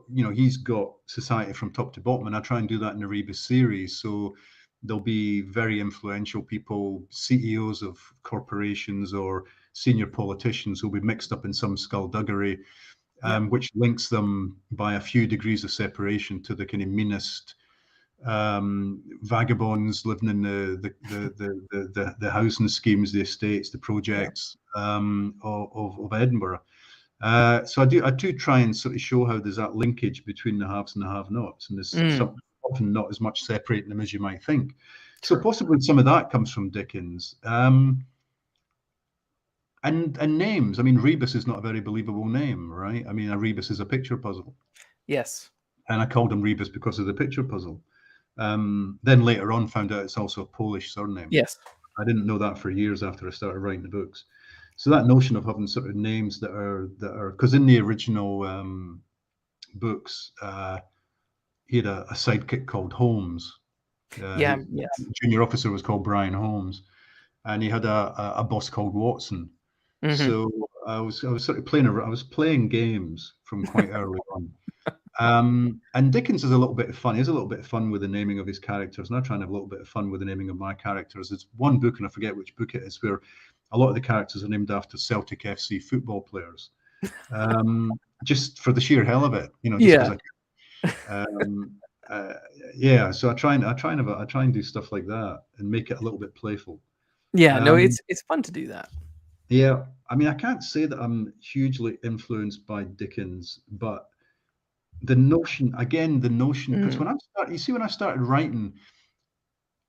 society from top to bottom, and I try and do that in the Rebus series. So there'll be very influential people, CEOs of corporations or senior politicians who'll be mixed up in some skullduggery, which links them by a few degrees of separation to the kind of meanest vagabonds living in the housing schemes, the estates, the projects of Edinburgh. So I do try and sort of show how there's that linkage between the haves and the have-nots, and there's often not as much separating them as you might think. So possibly some of that comes from Dickens. And names. I mean, Rebus is not a very believable name, right? I mean, a rebus is a picture puzzle. Yes. And I called him Rebus because of the picture puzzle. Then later on found out it's also a Polish surname. Yes. I didn't know that for years after I started writing the books. So that notion of having sort of names that are because in the original books, he had a sidekick called Holmes. Junior officer was called Brian Holmes, and he had a boss called Watson. So I was sort of playing games from quite early on. And Dickens is a little bit of fun. He has a little bit of fun with the naming of his characters, and I try and have a little bit of fun with the naming of my characters. There's one book, and I forget which book it is, where a lot of the characters are named after Celtic FC football players, just for the sheer hell of it, So I try and do stuff like that and make it a little bit playful. Yeah, no, it's fun to do that. Yeah, I mean, I can't say that I'm hugely influenced by Dickens, but the notion, again, because when when I started writing,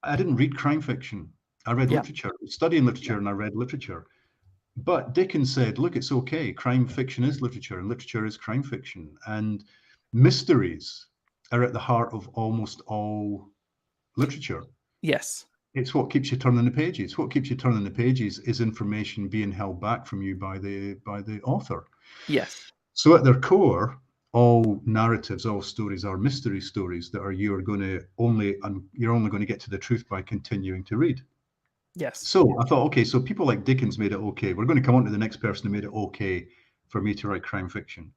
I didn't read crime fiction. I read Yeah. literature, studying Yeah. literature, and I read literature. But Dickens said, look, it's okay. Crime fiction is literature, and literature is crime fiction. And mysteries are at the heart of almost all literature. Yes. It's what keeps you turning the pages. What keeps you turning the pages is information being held back from you by the author. Yes. So at their core, all narratives, all stories are mystery stories that are you're only going to get to the truth by continuing to read. Yes. So I thought, okay, so people like Dickens made it okay. We're going to come on to the next person who made it okay for me to write crime fiction.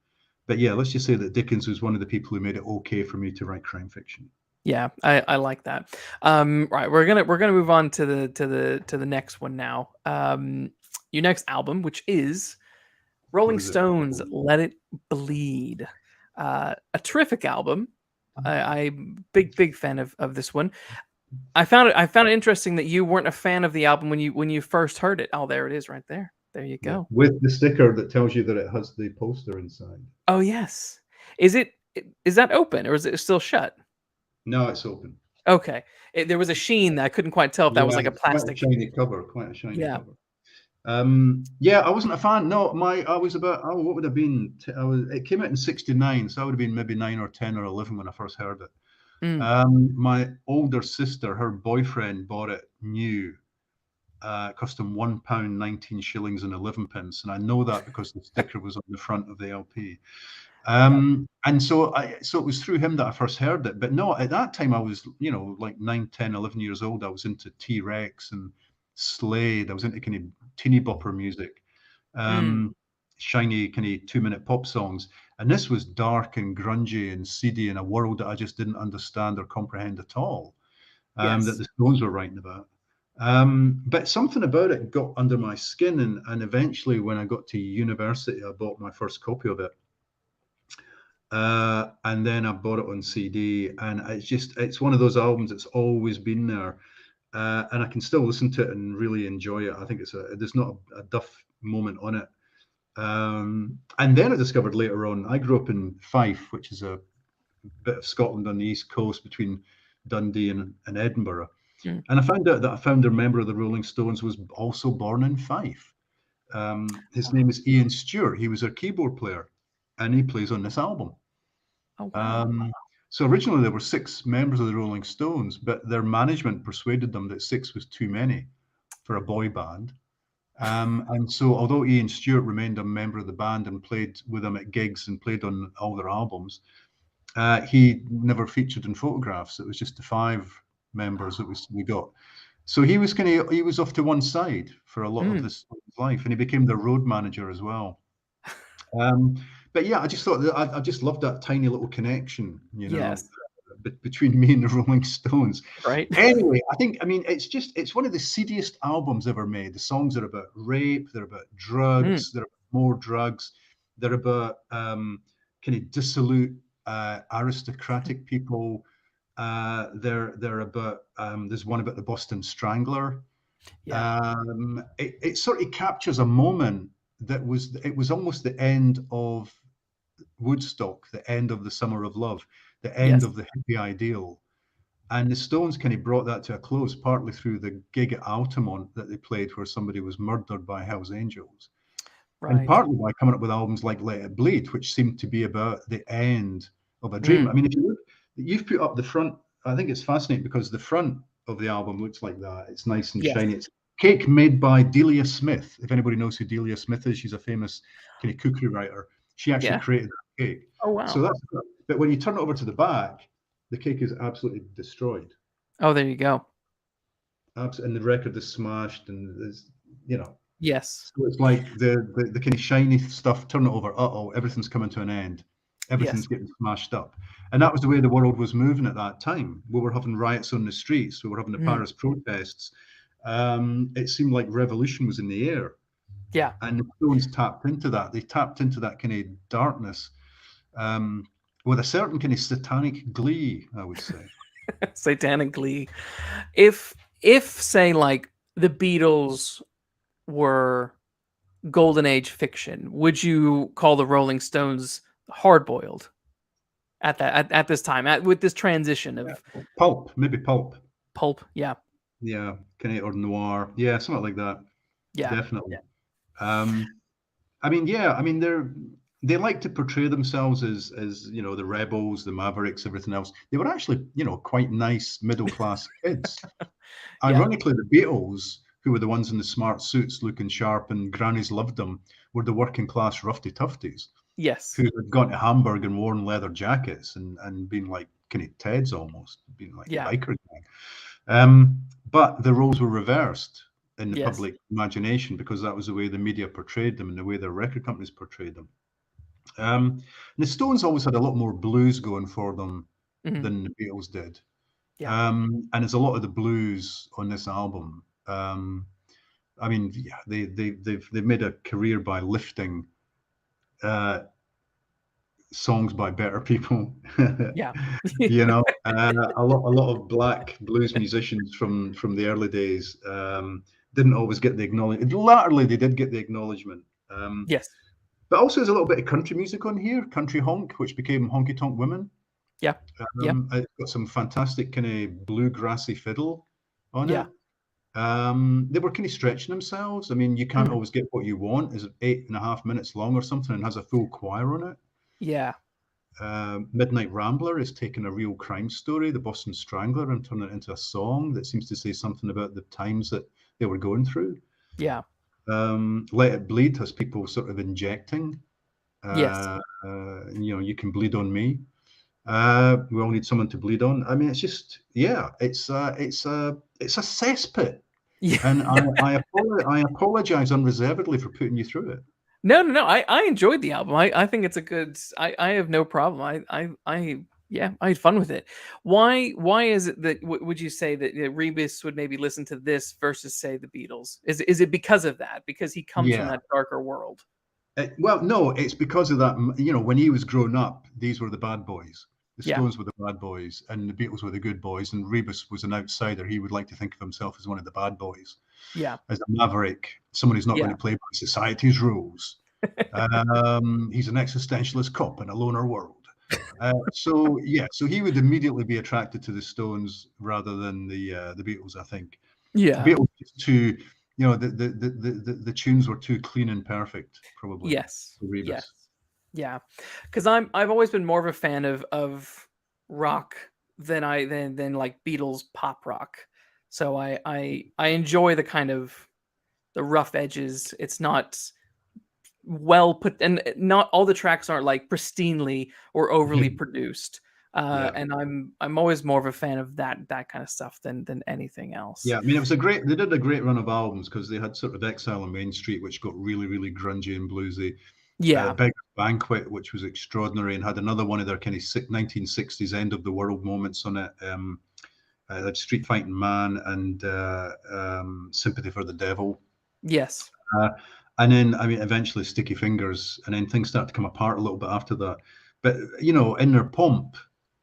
But yeah, let's just say that Dickens was one of the people who made it okay for me to write crime fiction. Yeah, I like that. Right, we're gonna move on to the next one now. Your next album, which is Rolling Stones, Let It Bleed. A terrific album. I'm big fan of this one. I found it interesting that you weren't a fan of the album when you first heard it. Oh, there it is, right there. There you go. Yeah, with the sticker that tells you that it has the poster inside. Oh yes. Is that open or is it still shut? No, it's open. Okay. There was a sheen that I couldn't quite tell if that was like a plastic. Quite a shiny cover. Quite a shiny Yeah. cover. Yeah, I wasn't a fan. No, I was about, what would have been? It came out in '69, so I would have been maybe 9 or 10 or 11 when I first heard it. My older sister, her boyfriend bought it new. Cost him £1, 19 shillings and 11 pence, and I know that because the sticker was on the front of the LP. And so it was through him that I first heard it. But no, at that time I was, like 9, 10, 11 years old. I was into T-Rex and Slade. I was into kind of teeny bopper music, shiny kind of 2-minute pop songs. And this was dark and grungy and seedy in a world that I just didn't understand or comprehend at all, that the Stones were writing about. But something about it got under my skin. And eventually when I got to university, I bought my first copy of it. And then I bought it on CD, and it's one of those albums that's always been there. And I can still listen to it and really enjoy it. I think there's not a duff moment on it. And then I discovered later on, I grew up in Fife, which is a bit of Scotland on the east coast between Dundee and Edinburgh. And I found out that a founder member of the Rolling Stones was also born in Fife. His name is Ian Stewart. He was their keyboard player, and he plays on this album. Oh, wow. So originally there were 6 members of the Rolling Stones, but their management persuaded them that 6 was too many for a boy band. And so although Ian Stewart remained a member of the band and played with them at gigs and played on all their albums, he never featured in photographs. It was just the 5 members that we got. So he was off to one side for a lot of his life, and he became the road manager as well. But yeah, I just thought that I just loved that tiny little connection, between me and the Rolling Stones. Right. Anyway, it's one of the seediest albums ever made. The songs are about rape, they're about drugs, they're about more drugs, they're about kind of dissolute aristocratic people. They're about there's one about the Boston Strangler. It sort of captures a moment that was almost the end of Woodstock, the end of the Summer of Love, the end of the hippie ideal. And the Stones kind of brought that to a close, partly through the gig at Altamont that they played where somebody was murdered by Hell's Angels. Right. And partly by coming up with albums like Let It Bleed, which seemed to be about the end of a dream. I mean, if you look, you've put up the front, I think it's fascinating because the front of the album looks like that. It's nice and shiny. It's cake made by Delia Smith. If anybody knows who Delia Smith is, she's a famous kind of cookery writer. She actually created that cake. Oh, wow. So but when you turn it over to the back, the cake is absolutely destroyed. Oh, there you go. And the record is smashed, and there's, Yes. So it's like the kind of shiny stuff, turn it over, everything's coming to an end. Everything's getting smashed up. And that was the way the world was moving at that time. We were having riots on the streets. We were having the Paris protests. It seemed like revolution was in the air. Yeah. And the Stones tapped into that. They tapped into that kind of darkness with a certain kind of satanic glee, I would say. Satanic glee. If say like the Beatles were golden age fiction, would you call the Rolling Stones hard-boiled at this time, with this transition of pulp, maybe pulp? Yeah, kind of, or noir, something like that. Definitely. I mean, they like to portray themselves as the rebels, the mavericks, everything else. They were actually quite nice middle class kids. Ironically, the Beatles, who were the ones in the smart suits looking sharp and grannies loved them, were the working class roughy tufties. Yes. Who had gone to Hamburg and worn leather jackets and been like kind of Teds almost, being like a biker gang. But the roles were reversed in the public imagination because that was the way the media portrayed them and the way their record companies portrayed them. And the Stones always had a lot more blues going for them than the Beatles did. And there's a lot of the blues on this album. I mean, they've made a career by lifting songs by better people. A lot of black blues musicians from the early days didn't always get the acknowledgement. Latterly, they did get the acknowledgement. But also there's a little bit of country music on here, Country Honk, which became Honky Tonk Women. It's got some fantastic kind of bluegrassy fiddle on it. They were kind of stretching themselves. I mean, you can't always get what you want. Is it 8.5 minutes long or something and has a full choir on it? Midnight Rambler is taking a real crime story, the Boston Strangler, and turning it into a song that seems to say something about the times that they were going through. Let It Bleed has people sort of injecting. You can bleed on me. We all need someone to bleed on. I mean, it's just it's a cesspit. And I apologize unreservedly for putting you through it. No. I enjoyed the album. I think it's a good. I have no problem. I had fun with it. Why is it that would you say that Rebus would maybe listen to this versus say the Beatles? Is it because of that? Because he comes from that darker world? Well, no, it's because of that. When he was growing up, these were the bad boys. The Stones were the bad boys, and the Beatles were the good boys. And Rebus was an outsider. He would like to think of himself as one of the bad boys. As a maverick, someone who's not going to play by society's rules. He's an existentialist cop in a loner world. So he would immediately be attracted to the Stones rather than the Beatles, I think. The Beatles just too, the tunes were too clean and perfect, probably. Because I've always been more of a fan of rock than like Beatles pop rock. So I enjoy the kind of the rough edges. It's not well put, and not all the tracks aren't like pristinely or overly produced. And I'm always more of a fan of that kind of stuff than anything else. I mean, they did a great run of albums because they had sort of Exile on Main Street, which got really, really grungy and bluesy. Beggar's Banquet, which was extraordinary and had another one of their kind of 1960s end of the world moments on it. Like Street Fighting Man and Sympathy for the Devil. And then, I mean, eventually Sticky Fingers, and then things start to come apart a little bit after that. But, in their pomp,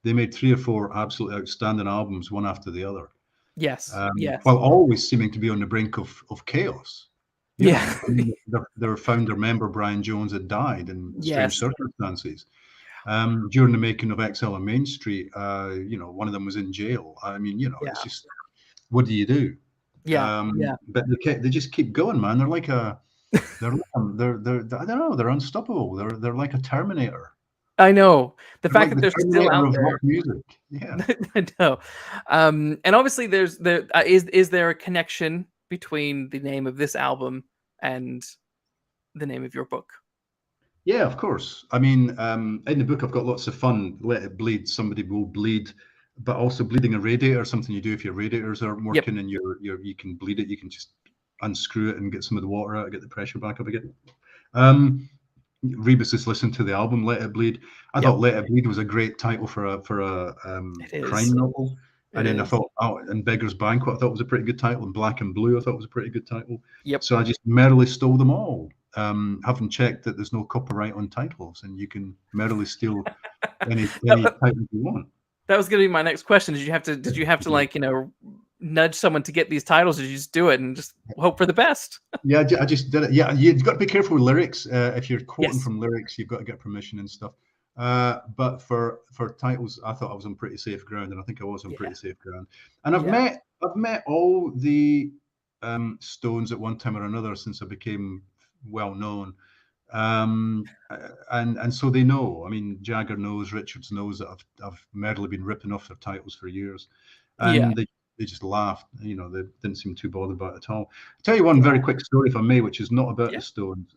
they made 3 or 4 absolutely outstanding albums, one after the other. While always seeming to be on the brink of chaos. Their founder member, Brian Jones, had died in strange circumstances. During the making of Exile on Main Street, one of them was in jail. I mean, it's just, what do you do? But they just keep going, man. They're like they're I don't know, they're unstoppable. They're like a Terminator. I know the they're fact that they're still out there. Music. I know. And obviously, is there a connection between the name of this album and the name of your book? Yeah, of course. I mean, in the book, I've got lots of fun. Let it bleed. Somebody will bleed, but also bleeding a radiator, something you do if your radiators aren't working and you can bleed it. You can just unscrew it and get some of the water out, get the pressure back up again. Rebus has listened to the album Let It Bleed. I thought Let It Bleed was a great title for a crime novel. And then I thought, and Beggar's Banquet I thought was a pretty good title, and Black and Blue I thought was a pretty good title. So I just merrily stole them all, having checked that there's no copyright on titles, and you can merrily steal any title you want. That was going to be my next question. Did you have to like nudge someone to get these titles, or you just do it and just hope for the best? Yeah, I just did it. Yeah, you've got to be careful with lyrics. If you're quoting Yes. from lyrics, you've got to get permission and stuff. But for titles, I thought I was on pretty safe ground, and I think I was on pretty safe ground. And I've met all the Stones at one time or another since I became well known. And so they know. I mean, Jagger knows, Richards knows that I've merrily been ripping off their titles for years, and they just laughed. You know, they didn't seem too bothered about it at all. I'll tell you one very quick story, if I may, which is not about the Stones.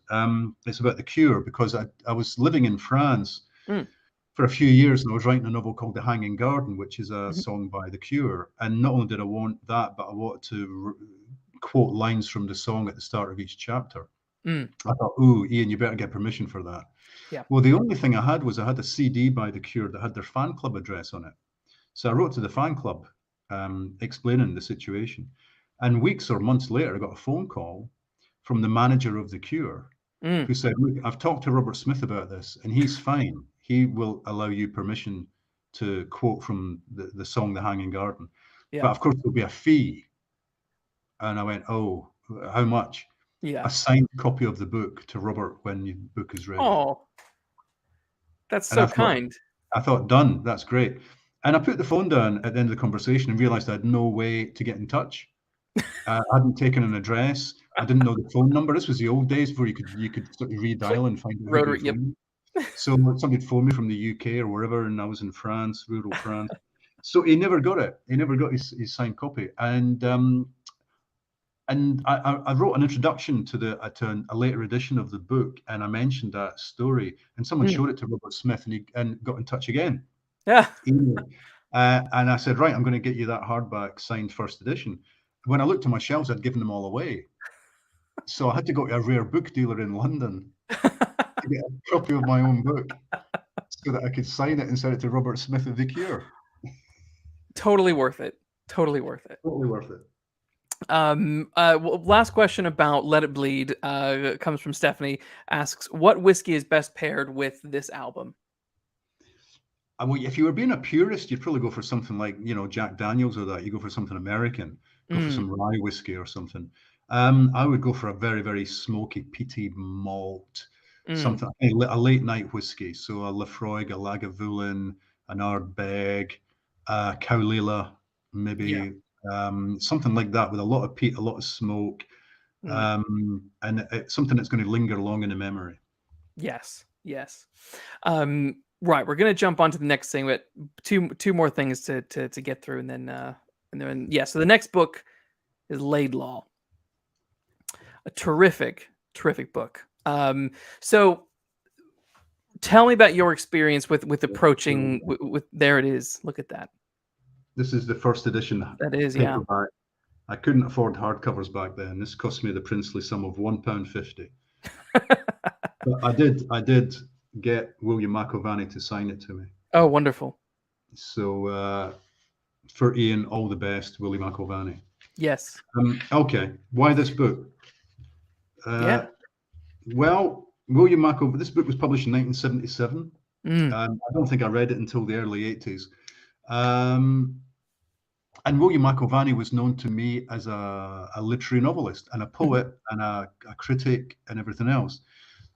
It's about the Cure, because I was living in France for a few years, and I was writing a novel called The Hanging Garden, which is a song by the Cure. And not only did I want that, but I wanted to quote lines from the song at the start of each chapter. I thought, ooh, Ian, you better get permission for that. Yeah. Well, the only thing I had was I had a CD by the Cure that had their fan club address on it. So I wrote to the fan club explaining the situation. And weeks or months later, I got a phone call from the manager of the Cure who said, look, I've talked to Robert Smith about this, and he's fine. He will allow you permission to quote from the song The Hanging Garden. But of course, there'll be a fee. And I went, oh, how much? A signed copy of the book to Robert when the book is ready. Oh, that's so kind. I thought, done. That's great. And I put the phone down at the end of the conversation and realized I had no way to get in touch. I hadn't taken an address. I didn't know the phone number. This was the old days before you could sort of redial and find out. Rotary, So somebody'd phone me from the UK or wherever, and I was in France, rural France. So he never got it. He never got his signed copy. And I wrote an introduction to a later edition of the book, and I mentioned that story, and someone showed it to Robert Smith, and got in touch again. Yeah. And I said, right, I'm going to get you that hardback signed first edition. When I looked at my shelves, I'd given them all away. So I had to go to a rare book dealer in London to get a copy of my own book so that I could sign it and send it to Robert Smith of The Cure. Totally worth it. Totally worth it. Totally worth it. Last question about Let It Bleed comes from Stephanie. Asks, what whiskey is best paired with this album? Well, if you were being a purist, you'd probably go for something like, Jack Daniels or that. You go for something American. Go for some rye whiskey or something. I would go for a very, very smoky, peaty malt, something, a late night whiskey. So a Lafroig, a Lagavulin, an Ardbeg, a Caolila, maybe something like that with a lot of peat, a lot of smoke, and something that's going to linger long in the memory. Yes. Right, we're going to jump on to the next thing, but two more things to get through, and then so the next book is Laidlaw. A terrific book. So tell me about your experience with approaching with there it is. Look at that. This is the first edition. That is, paperback. I couldn't afford hardcovers back then. This cost me the princely sum of £1.50. But I did get William McIlvaney to sign it to me. Oh, wonderful. So for Ian, all the best, William McIlvaney. Yes. Okay. Why this book? Well, William McIlvaney, this book was published in 1977. I don't think I read it until the early 80s. And William McIlvaney was known to me as a literary novelist and a poet and a critic and everything else.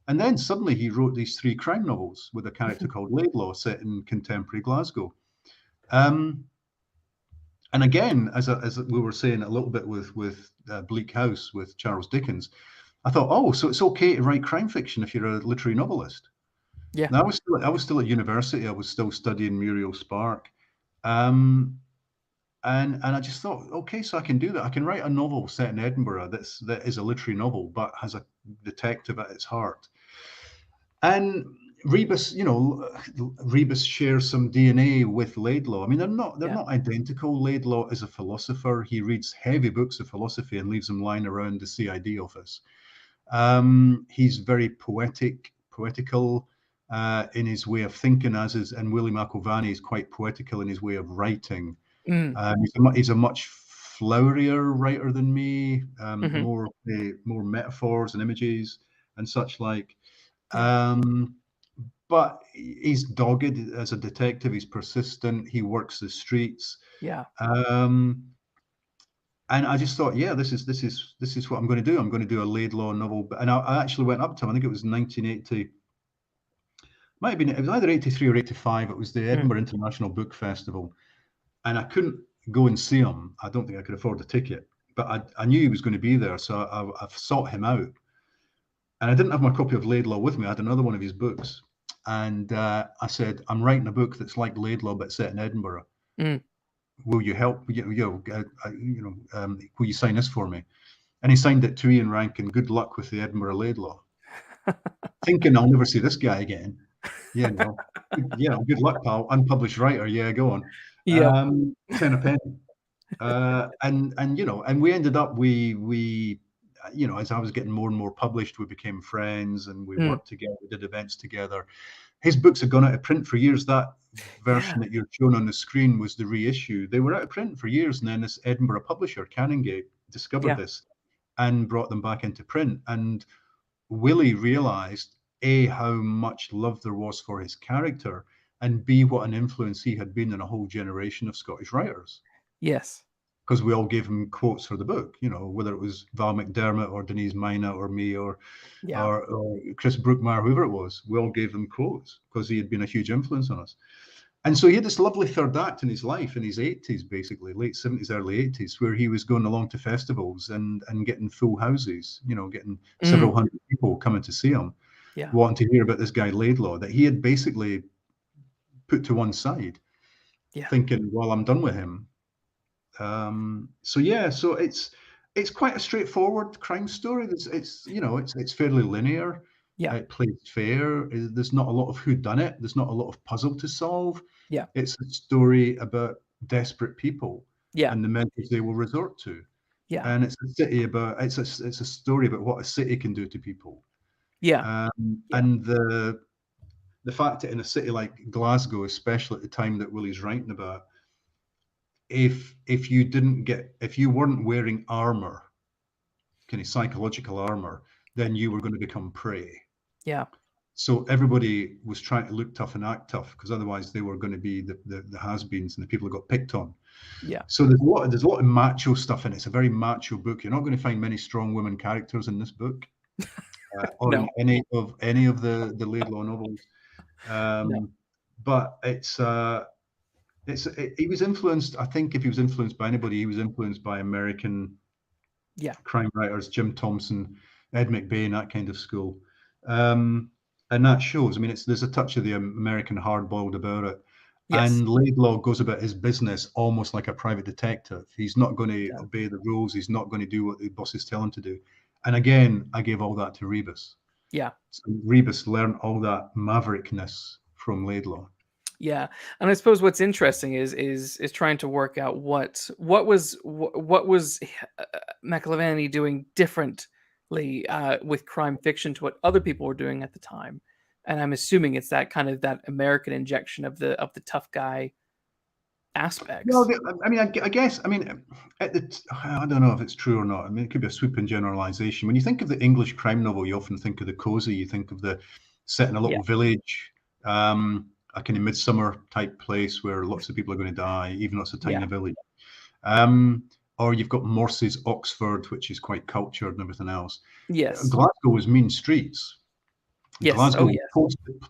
And then suddenly he wrote these 3 crime novels with a character called Laidlaw set in contemporary Glasgow. And again, as we were saying a little bit with Bleak House with Charles Dickens, I thought, oh, so it's okay to write crime fiction if you're a literary novelist. Yeah. Now, I was still at university. I was still studying Muriel Spark. And I just thought, okay, so I can do that. I can write a novel set in Edinburgh that is a literary novel, but has a detective at its heart. And Rebus, Rebus shares some DNA with Laidlaw. I mean, they're not identical. Laidlaw is a philosopher. He reads heavy books of philosophy and leaves them lying around the CID office. He's very poetical in his way of thinking, and William McIlvaney is quite poetical in his way of writing. He's a much flowerier writer than me, more metaphors and images and such like. But he's dogged as a detective. He's persistent. He works the streets. Yeah. And I just thought, yeah, this is what I'm going to do. I'm going to do a Laidlaw novel. And I actually went up to him. I think it was 1980. Might have been, it was either 83 or 85. It was the Edinburgh International Book Festival. And I couldn't go and see him. I don't think I could afford a ticket, but I knew he was going to be there. So I sought him out. And I didn't have my copy of Laidlaw with me. I had another one of his books. And I said, I'm writing a book that's like Laidlaw, but set in Edinburgh. Will you help? Will you sign this for me? And he signed it to Ian Rankin. Good luck with the Edinburgh Laidlaw. Thinking I'll never see this guy again. Yeah, well, yeah, good luck, pal. Unpublished writer. Yeah, go on. Yeah. 10 a penny. And we ended up, as I was getting more and more published, we became friends and we worked together, we did events together. His books had gone out of print for years. That version that you're shown on the screen was the reissue. They were out of print for years, and then this Edinburgh publisher, Canongate, discovered this and brought them back into print. And Willie realized, A, how much love there was for his character, and B, what an influence he had been in a whole generation of Scottish writers. Yes. Because we all gave him quotes for the book, whether it was Val McDermott or Denise Mina or me or Chris Brookmeyer, whoever it was, we all gave them quotes because he had been a huge influence on us. And so he had this lovely third act in his life, in his 80s, basically, late 70s, early 80s, where he was going along to festivals and getting full houses, getting several hundred people coming to see him, wanting to hear about this guy Laidlaw that he had basically put to one side, thinking, well, I'm done with him. So it's quite a straightforward crime story. It's fairly linear. Yeah. It plays fair. There's not a lot of whodunit. There's not a lot of puzzle to solve. Yeah. It's a story about desperate people and the measures they will resort to. Yeah. And it's a story about what a city can do to people. Yeah. And the fact that in a city like Glasgow, especially at the time that Willie's writing about, if you weren't wearing armor, kind of psychological armor, then you were going to become prey. Yeah. So everybody was trying to look tough and act tough, because otherwise they were going to be the has-beens and the people who got picked on. Yeah. So there's a lot of macho stuff in it. It's a very macho book. You're not going to find many strong women characters in this book, or in any of the Laidlaw novels. But he was influenced. I think if he was influenced by anybody, he was influenced by American crime writers, Jim Thompson, Ed McBain, that kind of school. And that shows. I mean, there's a touch of the American hard-boiled about it. Yes. And Laidlaw goes about his business almost like a private detective. He's not going to obey the rules. He's not going to do what the bosses tell him to do. And again, I gave all that to Rebus. Yeah. So Rebus learned all that maverickness from Laidlaw. Yeah, and I suppose what's interesting is trying to work out what was McIlvaney doing differently with crime fiction to what other people were doing at the time, and I'm assuming it's that kind of that American injection of the tough guy aspects. Well, I mean, I guess, I mean, I don't know if it's true or not. I mean, it could be a sweeping generalization. When you think of the English crime novel, you often think of the cozy. You think of the set in a little village. A kind of midsummer type place where lots of people are going to die, even though it's a tiny village. Or you've got Morse's Oxford, which is quite cultured and everything else. Yes. Glasgow was mean streets. Yes. Glasgow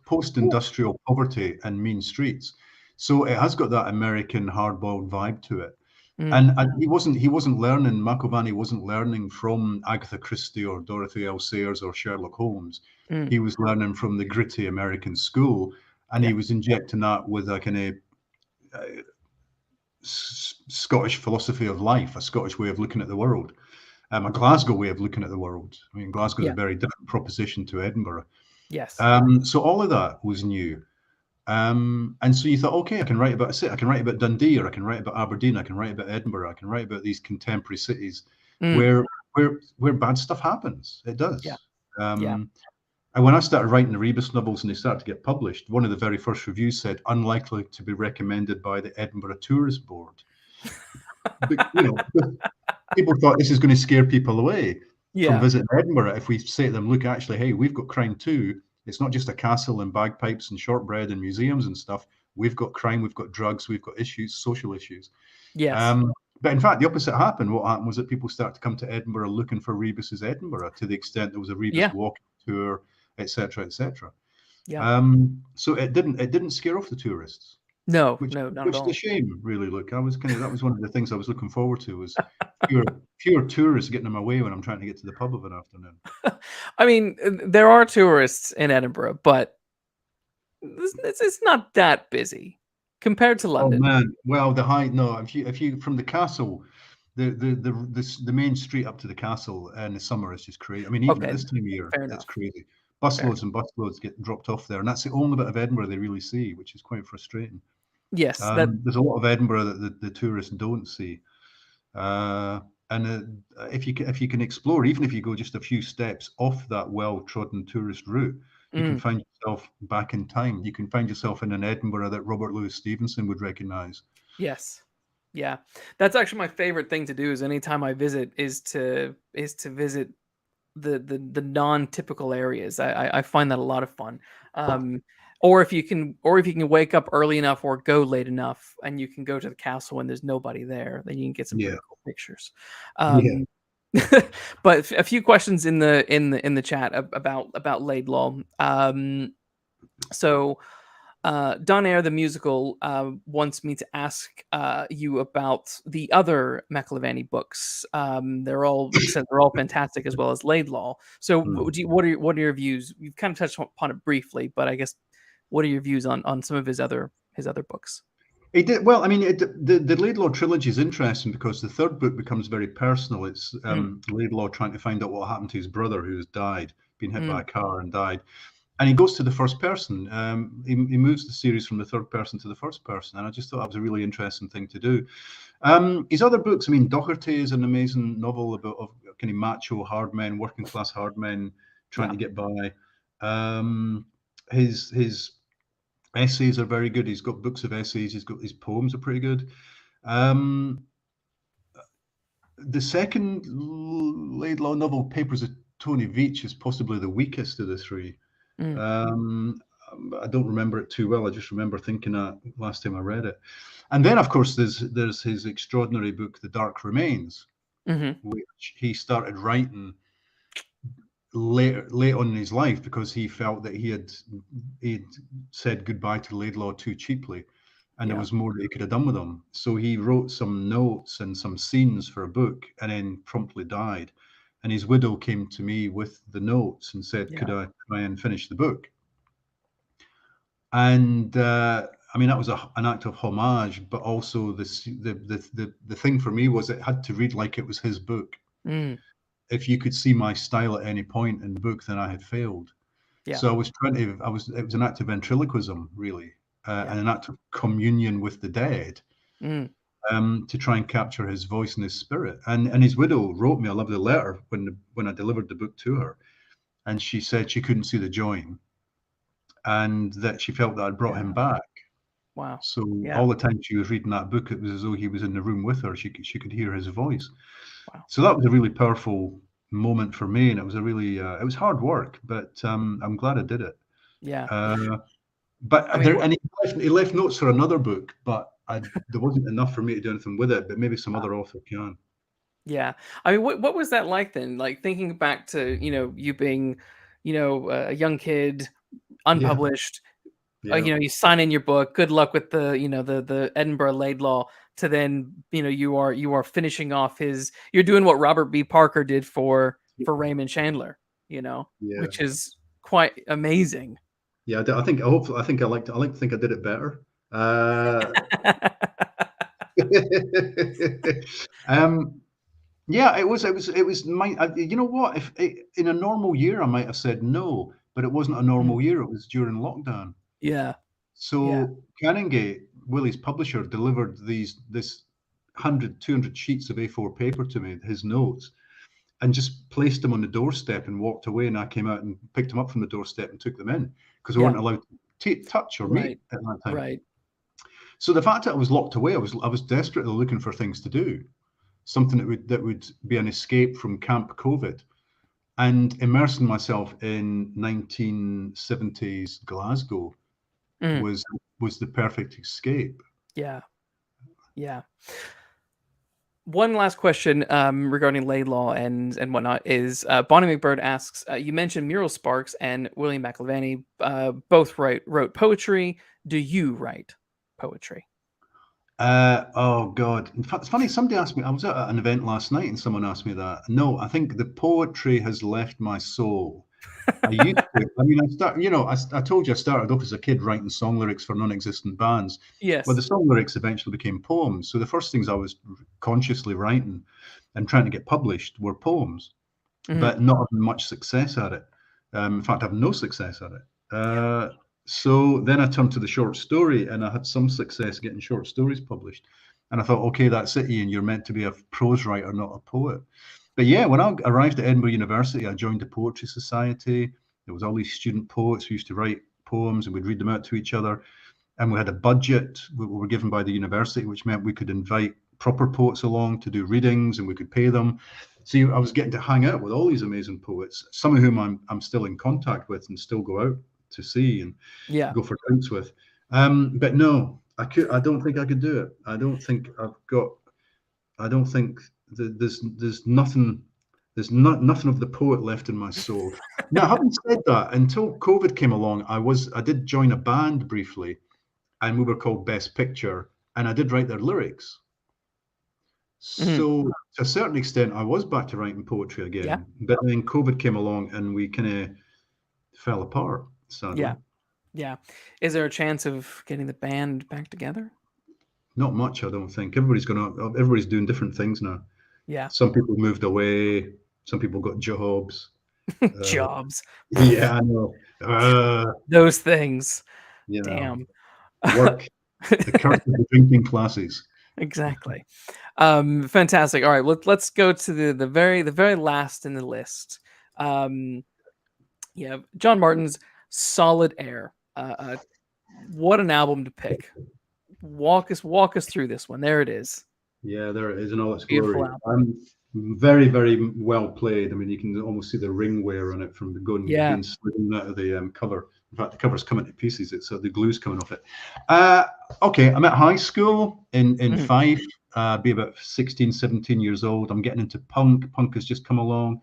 post-industrial poverty and mean streets. So it has got that American hard-boiled vibe to it. And he wasn't learning, McIlvaney wasn't learning from Agatha Christie or Dorothy L. Sayers or Sherlock Holmes. He was learning from the gritty American school. And he was injecting that with a kind of Scottish philosophy of life, a Scottish way of looking at the world, a Glasgow way of looking at the world. I mean, Glasgow is a very different proposition to Edinburgh. Yes. So all of that was new. And so you thought, okay, I can write about a city. I can write about Dundee, or I can write about Aberdeen. I can write about Edinburgh. I can write about these contemporary cities where bad stuff happens. It does. And when I started writing the Rebus novels and they started to get published, one of the very first reviews said, unlikely to be recommended by the Edinburgh Tourist Board. But, people thought this is going to scare people away from visiting Edinburgh if we say to them, look, actually, hey, we've got crime too. It's not just a castle and bagpipes and shortbread and museums and stuff. We've got crime, we've got drugs, we've got issues, social issues. Yes. But in fact, the opposite happened. What happened was that people started to come to Edinburgh looking for Rebus's Edinburgh, to the extent there was a Rebus walking tour, etc., etc. Yeah. So it didn't scare off the tourists. No, Which not at is all. a shame, really. Look, that was one of the things I was looking forward to, was fewer tourists getting in my way when I'm trying to get to the pub of an afternoon. I mean, there are tourists in Edinburgh, but it's not that busy compared to London. Oh man, well, if you from the castle, the main street up to the castle in the summer is just crazy. I mean, even at this time of year, it's crazy. Busloads and busloads get dropped off there, and that's the only bit of Edinburgh they really see, which is quite frustrating. Yes, there's a lot of Edinburgh that the tourists don't see, and if you can explore, even if you go just a few steps off that well-trodden tourist route, you can find yourself back in time. You can find yourself in an Edinburgh that Robert Louis Stevenson would recognize. Yes. Yeah. That's actually my favorite thing to do, is anytime I visit is to visit the non-typical areas. I find that a lot of fun. Or if you can wake up early enough or go late enough and you can go to the castle and there's nobody there, then you can get some pretty cool pictures. But a few questions in the chat about Laidlaw. So Don Air the musical wants me to ask you about the other McIlvaney books. They're all fantastic, as well as Laidlaw. So what are your views? You've kind of touched upon it briefly, but I guess what are your views on some of his other books? He did well. I mean, the Laidlaw trilogy is interesting because the third book becomes very personal. It's Laidlaw trying to find out what happened to his brother, who has died, been hit by a car and died. And he goes to the first person. He moves the series from the third person to the first person. And I just thought that was a really interesting thing to do. His other books, I mean, Doherty is an amazing novel about kind of macho hard men, working class hard men trying to get by. His essays are very good. He's got books of essays. His poems are pretty good. The second Laidlaw novel, Papers of Tony Veitch, is possibly the weakest of the three. I don't remember it too well. I just remember thinking that last time I read it. And then, of course, there's his extraordinary book, The Dark Remains, which he started writing late on in his life because he felt that he'd said goodbye to Laidlaw too cheaply, and there was more that he could have done with him. So he wrote some notes and some scenes for a book, and then promptly died. And his widow came to me with the notes and said, could I try and finish the book? And I mean, that was an act of homage, but also the thing for me was it had to read like it was his book. If you could see my style at any point in the book, then I had failed. So I was it was an act of ventriloquism, really, and an act of communion with the dead, to try and capture his voice and his spirit. And his widow wrote me a lovely letter when I delivered the book to her, and she said she couldn't see the join, and that she felt that I'd brought him back. Wow. So all the time she was reading that book, it was as though he was in the room with her. She could hear his voice. Wow. So that was a really powerful moment for me, and it was a really it was hard work, but I'm glad I did it. But I mean, he left notes for another book, but there wasn't enough for me to do anything with it. But maybe some other author can. Yeah, I mean, what was that like then? Like thinking back to you being a young kid, unpublished. You sign in your book. Good luck with the Edinburgh Laidlaw. To then you are finishing off you're doing what Robert B. Parker did for Raymond Chandler. Which is quite amazing. Yeah, I like to think I did it better. Yeah, it was my. You know what? If in a normal year I might have said no, but it wasn't a normal year. It was during lockdown. Yeah. So Canongate, Willie's publisher, delivered this 100, 200 sheets of A4 paper to me, his notes, and just placed them on the doorstep and walked away. And I came out and picked them up from the doorstep and took them in because we weren't allowed to touch or meet at that time. Right. So the fact that I was locked away, I was desperately looking for things to do, something that would be an escape from Camp COVID, and immersing myself in 1970s Glasgow was the perfect escape. Yeah. One last question regarding Laidlaw and whatnot is Bonnie McBird asks, you mentioned Muriel Sparks and William McIlvaney both wrote poetry. Do you write poetry? Oh God! In fact, it's funny. Somebody asked me. I was at an event last night, and someone asked me that. No, I think the poetry has left my soul. I used to. I mean, I told you I started off as a kid writing song lyrics for non-existent bands. Yes. Well, the song lyrics eventually became poems. So the first things I was consciously writing and trying to get published were poems, but not having much success at it. In fact, I have no success at it. So then I turned to the short story, and I had some success getting short stories published. And I thought, okay, that's it, Ian. You're meant to be a prose writer, not a poet. But yeah, when I arrived at Edinburgh University, I joined the Poetry Society. There was all these student poets who used to write poems, and we'd read them out to each other. And we had a budget we were given by the university, which meant we could invite proper poets along to do readings, and we could pay them. So I was getting to hang out with all these amazing poets, some of whom I'm still in contact with and still go out to see and go for drinks with. But no, I don't think I could do it. I don't think there's nothing of the poet left in my soul. Now, having said that, until COVID came along, I did join a band briefly, and we were called Best Picture, and I did write their lyrics. So to a certain extent, I was back to writing poetry again. But then COVID came along, and we kind of fell apart, sadly. Yeah. Is there a chance of getting the band back together? Not much, I don't think. Everybody's doing different things now. Yeah. Some people moved away. Some people got jobs. Jobs. Yeah, I know. Those things. You know, Damn. Work. The curse of the drinking classes. Exactly. Fantastic. All right, let's go to the very last in the list. John Martyn's Solid Air. What an album to pick. Walk us through this one. There it is. Yeah, there it is in all its glory. Very, very well played. I mean, you can almost see the ringware on it from the gun being slidden out of the cover. In fact, the cover's coming to pieces. So the glue's coming off it. Okay, I'm at high school in Fife. Be about 16, 17 years old. I'm getting into punk. Punk has just come along.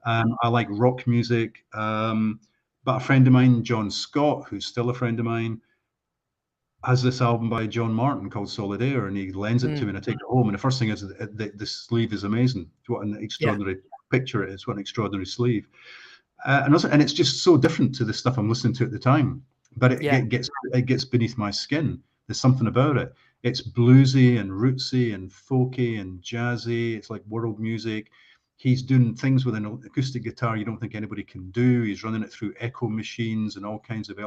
I like rock music. But a friend of mine, John Scott, who's still a friend of mine, has this album by John Martyn called Solid Air, and he lends it to me, and I take it home. And the first thing is the sleeve is amazing. What an extraordinary picture it is. What an extraordinary sleeve. And it's just so different to the stuff I'm listening to at the time. But it gets beneath my skin. There's something about it. It's bluesy and rootsy and folky and jazzy. It's like world music. He's doing things with an acoustic guitar you don't think anybody can do. He's running it through echo machines and all kinds of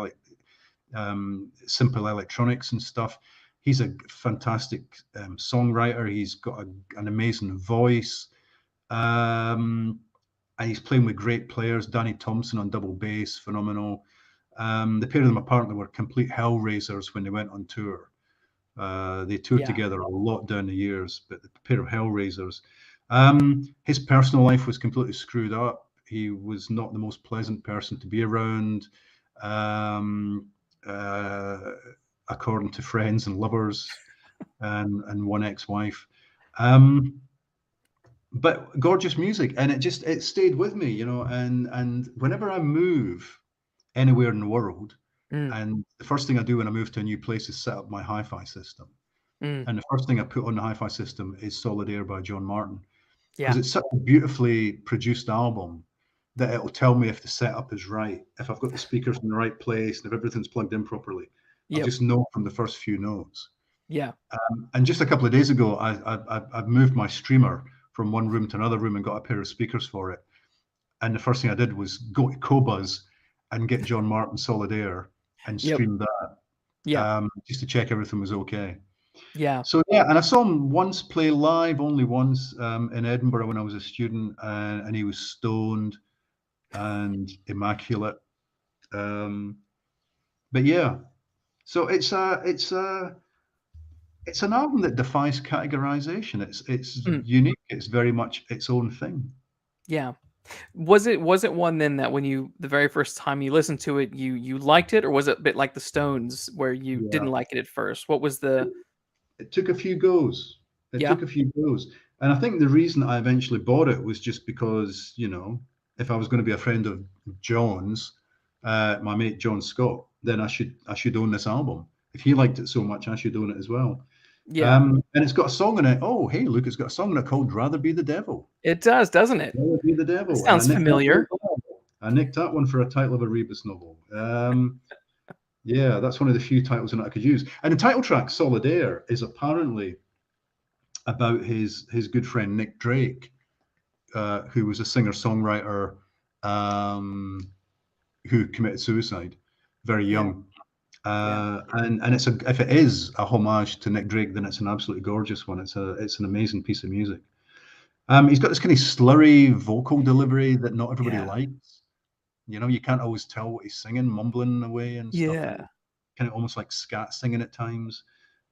simple electronics and stuff. He's a fantastic songwriter. He's got an amazing voice. And he's playing with great players. Danny Thompson on double bass, phenomenal. The pair of them apparently were complete hellraisers when they went on tour. They toured together a lot down the years, but the pair of hellraisers. His personal life was completely screwed up. He was not the most pleasant person to be around, according to friends and lovers and one ex-wife. But gorgeous music, and it stayed with me, you know, and whenever I move anywhere in the world, and the first thing I do when I move to a new place is set up my hi-fi system. And the first thing I put on the hi-fi system is Solid Air by John Martyn. Because it's such a beautifully produced album that it'll tell me if the setup is right, if I've got the speakers in the right place, and if everything's plugged in properly. I just know from the first few notes. And just a couple of days ago, I've moved my streamer from one room to another room and got a pair of speakers for it. And the first thing I did was go to Qobuz and get John Martyn Solid Air and stream that. Just to check everything was okay. So and I saw him once play live, only once, in Edinburgh when I was a student, and he was stoned and immaculate. But yeah, so it's an album that defies categorization. It's unique. It's very much its own thing. Yeah. Was it one then that when the very first time you listened to it, you liked it, or was it a bit like the Stones where you didn't like it at first? What was the? It took a few goes. Took a few goes. And I think the reason I eventually bought it was just because, if I was going to be a friend of John's, my mate John Scott, then I should own this album. If he liked it so much, I should own it as well. Yeah. And it's got a song in it. Oh, hey, look, it's got a song in it called "Rather Be the Devil." It does, doesn't it? Rather Be the Devil. It sounds familiar. I nicked that one for a title of a Rebus novel. Yeah, that's one of the few titles in it I could use. And the title track, Solidaire, is apparently about his good friend Nick Drake, who was a singer-songwriter who committed suicide very young. And if it is a homage to Nick Drake, then it's an absolutely gorgeous one. It's an amazing piece of music. He's got this kind of slurry vocal delivery that not everybody likes. You can't always tell what he's singing, mumbling away and stuff. Yeah. Kind of almost like scat singing at times.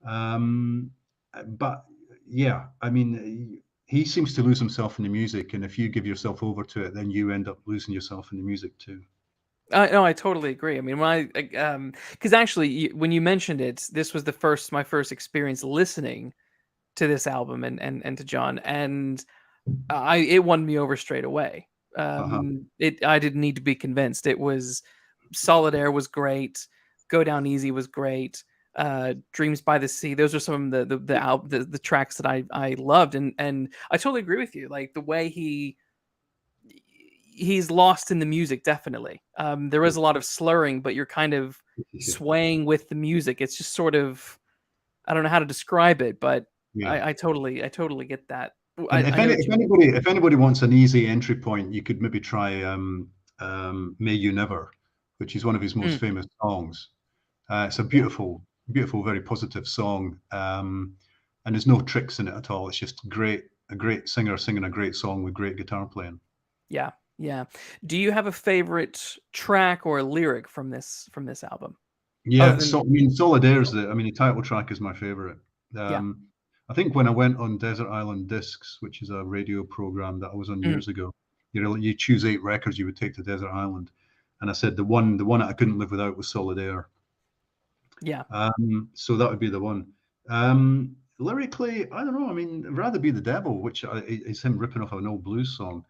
But yeah, I mean, he seems to lose himself in the music, and if you give yourself over to it, then you end up losing yourself in the music too. No, I totally agree. I mean, when because actually, when you mentioned it, this was my first experience listening to this album and to John, and it won me over straight away. I didn't need to be convinced. It was Solidaire was great. Go Down Easy was great. Dreams by the Sea. Those are some of the tracks that I loved, and I totally agree with you. Like the way he's lost in the music, definitely. There is a lot of slurring, but you're kind of swaying with the music. It's just sort of, I don't know how to describe it, but I totally get that. If anybody wants an easy entry point, you could maybe try May You Never, which is one of his most famous songs. It's a beautiful, very positive song. And there's no tricks in it at all. It's just a great singer singing a great song with great guitar playing. Yeah. Yeah. Do you have a favorite track or a lyric from this album? Yeah, Solidaire's the title track is my favorite. I think when I went on Desert Island Discs, which is a radio program that I was on years ago, you choose 8 records you would take to Desert Island, and I said the one that I couldn't live without was Solidaire. Yeah. So that would be the one. Lyrically, I don't know. I mean, Rather Be the Devil, which is him ripping off an old blues song.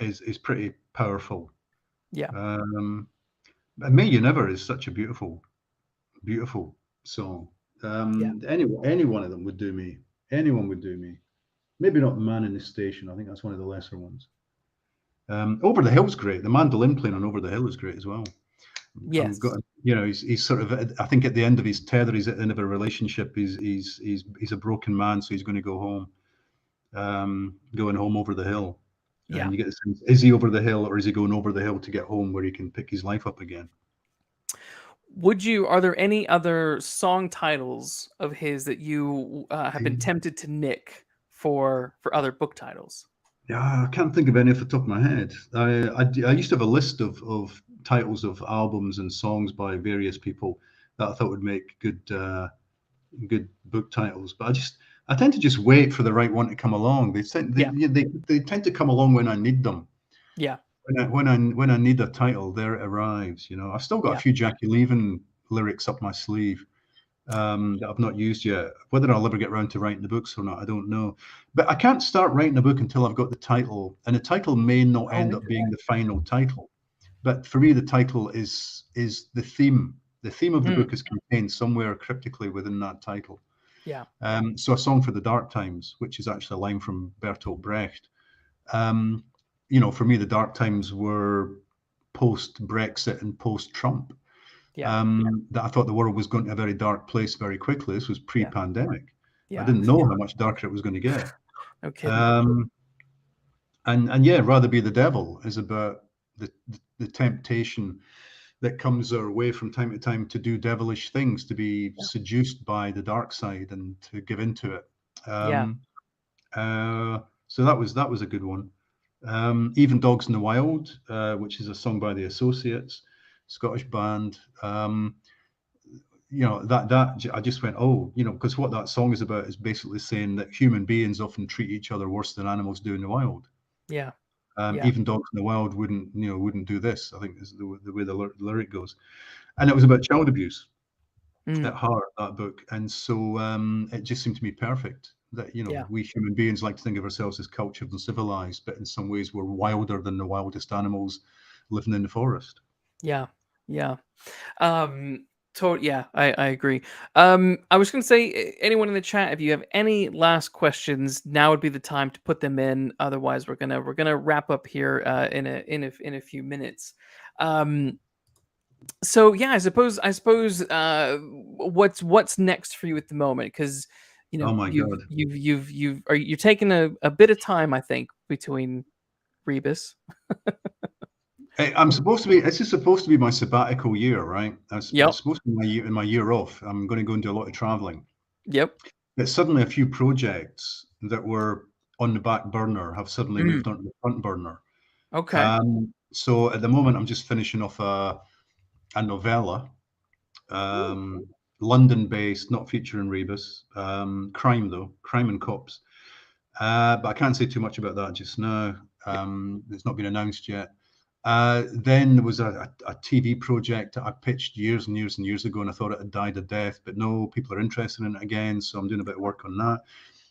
Is pretty powerful. And May You Never is such a beautiful song. Any one of them would do me. Anyone would do me. Maybe not Man in the Station. I think that's one of the lesser ones. Over the Hill's great. The mandolin playing on Over the Hill is great as well. Yes. He's sort of, I think at the end of his tether, he's at the end of a relationship. He's a broken man, so he's going to go home. Going home over the hill. And you get the sense, is he over the hill or is he going over the hill to get home where he can pick his life up again? Are there any other song titles of his that you have been tempted to nick for other book titles? Yeah, I can't think of any off the top of my head. I used to have a list of titles of albums and songs by various people that I thought would make good book titles, but I tend to just wait for the right one to come along. They tend to come along when I need them. Yeah. When I need a title, there it arrives. I've still got a few Jackie Leaven lyrics up my sleeve that I've not used yet. Whether I'll ever get around to writing the books or not, I don't know. But I can't start writing a book until I've got the title, and the title may not end up being the final title. But for me, the title is the theme. The theme of the book is contained somewhere cryptically within that title. Yeah. So A Song for the Dark Times, which is actually a line from Bertolt Brecht. For me, the dark times were post-Brexit and post-Trump. That I thought the world was going to a very dark place very quickly. This was pre-pandemic. I didn't know how much darker it was going to get. No kidding. And Rather Be the Devil is about the temptation that comes our way from time to time to do devilish things, to be seduced by the dark side and to give into it. So that was a good one. Even Dogs in the Wild, which is a song by the Associates, Scottish band. That I just went, because what that song is about is basically saying that human beings often treat each other worse than animals do in the wild. Even Dogs in the Wild wouldn't do this, I think is the way the lyric goes. And it was about child abuse at heart, that book. And so it just seemed to me perfect. That Yeah. we human beings like to think of ourselves as cultured and civilized, but in some ways we're wilder than the wildest animals living in the forest. Yeah. Yeah. Yeah, I agree. I was gonna say, anyone in the chat, if you have any last questions, now would be the time to put them in. Otherwise, we're gonna wrap up here in a few minutes. So yeah, I suppose what's next for you at the moment? Because Oh my God. you're taking a bit of time, I think, between Rebus. I'm supposed to be. This is supposed to be my sabbatical year, right? It's Yep. supposed to be my year off. I'm going to go and do a lot of traveling. Yep. But suddenly, a few projects that were on the back burner have suddenly Mm, moved onto the front burner. okay. So at the moment, I'm just finishing off a novella, Ooh. London-based, not featuring Rebus. Crime though, crime and cops. But I can't say too much about that just now. Yep. It's not been announced yet. Then there was a TV project I pitched years and years and years ago, and I thought it had died a death, but no, people are interested in it again, so I'm doing a bit of work on that.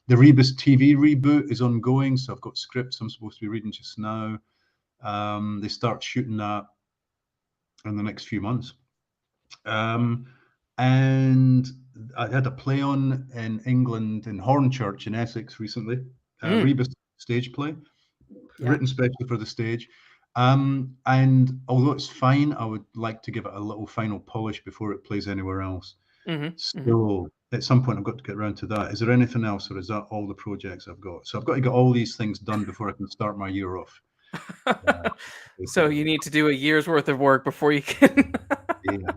The Rebus TV reboot is ongoing, so I've got scripts I'm supposed to be reading just now. They start shooting that in the next few months. And I had a play on in England in Hornchurch in Essex recently, Rebus stage play, Yeah. written specially for the stage. And although it's fine, I would like to give it a little final polish before it plays anywhere else. So at some point, I've got to get around to that. Is there anything else, or is that all the projects I've got? So I've got to get all these things done before I can start my year off. So you need to do a year's worth of work before you can. Yeah.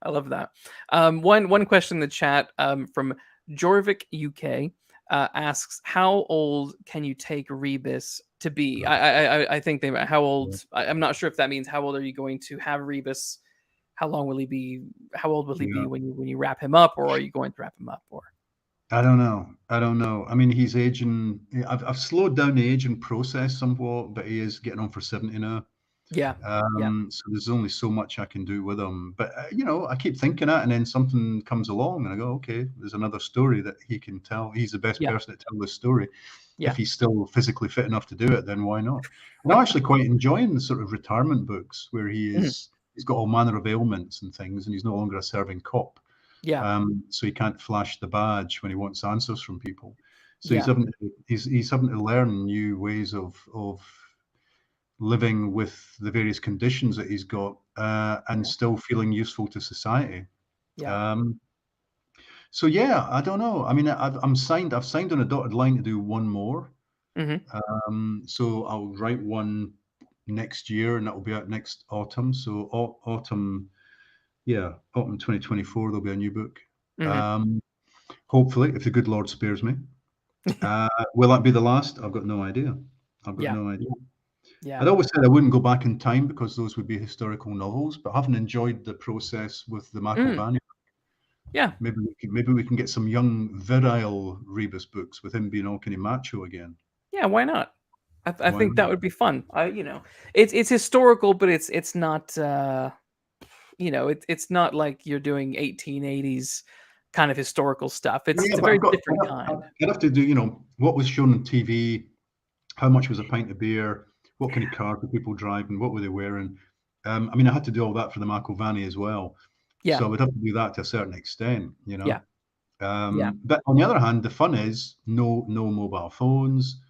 I love that. One question in the chat from Jorvik UK asks, "How old can you take Rebus to be?" I think they how old. I'm not sure if that means how old are you going to have Rebus. How long will he be? How old will he be when you wrap him up, or are you going to wrap him up? Or I don't know. I mean, he's aging. I've slowed down the aging process somewhat, but he is getting on for 70 now. yeah, So there's only so much I can do with him. But I keep thinking it, and then something comes along, and I go, okay, there's another story that he can tell. He's the best person to tell this story. Yeah. If he's still physically fit enough to do it, then why not? And I'm actually quite enjoying the sort of retirement books where he's got all manner of ailments and things, and he's no longer a serving cop. Yeah. So he can't flash the badge when he wants answers from people. So Yeah. he's having to learn new ways of living with the various conditions that he's got, and still feeling useful to society. Yeah. So yeah, I don't know. I mean, I've signed on a dotted line to do one more. So I'll write one next year, and that will be out next autumn. So autumn 2024, there'll be a new book. Hopefully, if the good Lord spares me. Will that be the last? I've got no idea. Yeah. I'd always said I wouldn't go back in time because those would be historical novels, but having enjoyed the process with the McIlvaney, yeah, maybe we can get some young virile Rebus books with him being all kind of macho again. Yeah, why not? I think that would be fun. It's historical, but it's not. It's not like you're doing 1880s kind of historical stuff. It's a very different kind. I'd have to do, what was shown on TV, how much was a pint of beer, what kind of car were people driving, what were they wearing. I mean, I had to do all that for the McIlvaney as well. Yeah. So I would have to do that to a certain extent, Yeah. But on the other hand, the fun is no mobile phones,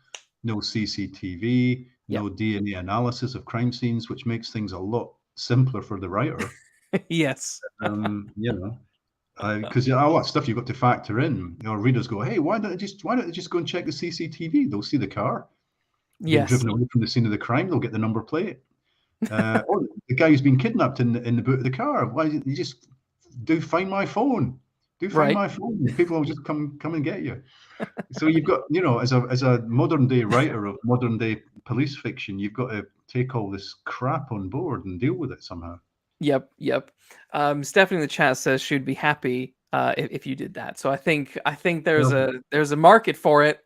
no CCTV, no DNA analysis of crime scenes, which makes things a lot simpler for the writer. Yes. Because all that stuff you've got to factor in. Readers go, hey, why don't they just go and check the CCTV? They'll see the car. Being driven away from the scene of the crime, they'll get the number plate. Or the guy who's been kidnapped in the boot of the car. Why don't you just find my phone? My phone. People will just come and get you. So you've got, as a modern day writer of modern day police fiction, you've got to take all this crap on board and deal with it somehow. Yep. Stephanie in the chat says she'd be happy if you did that. So I think there's a market for it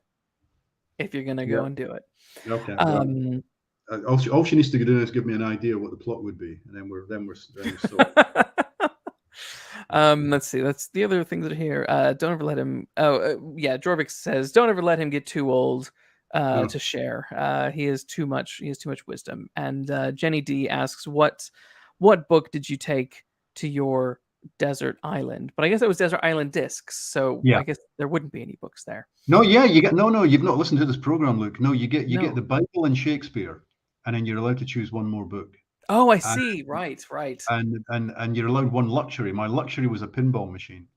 if you're gonna go and do it. Okay. All she needs to do is give me an idea what the plot would be, and then we're Let's see. That's the other things that are here. Don't ever let him. Yeah. Jorvik says, don't ever let him get too old to share. He has too much. He has too much wisdom. And Jenny D asks, what book did you take to your desert island? But I guess it was Desert Island Discs, so I guess there wouldn't be any books there. No, yeah, you get no. You've not listened to this program, Luke. No, you get the Bible and Shakespeare, and then you're allowed to choose one more book. Oh, I see. Right. And you're allowed one luxury. My luxury was a pinball machine.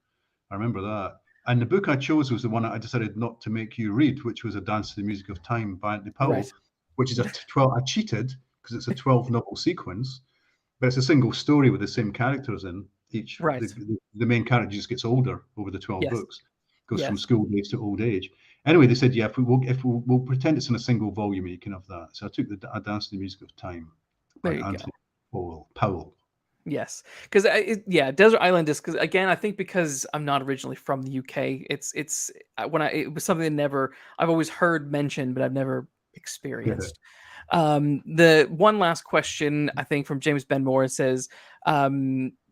I remember that. And the book I chose was the one I decided not to make you read, which was A Dance to the Music of Time by Anthony Powell, which is a 12. I cheated because it's a 12 novel sequence, but it's a single story with the same characters in each. The main character just gets older over the 12 books, goes from school days to old age. Anyway, they said, if we'll pretend it's in a single volume, you can have that. So I took A Dance to the Music of Time by Anthony Powell. Yes, because Desert Island is because again, I think because I'm not originally from the UK, it was something that I've always heard mentioned, but I've never experienced. The one last question I think from James Benmore says,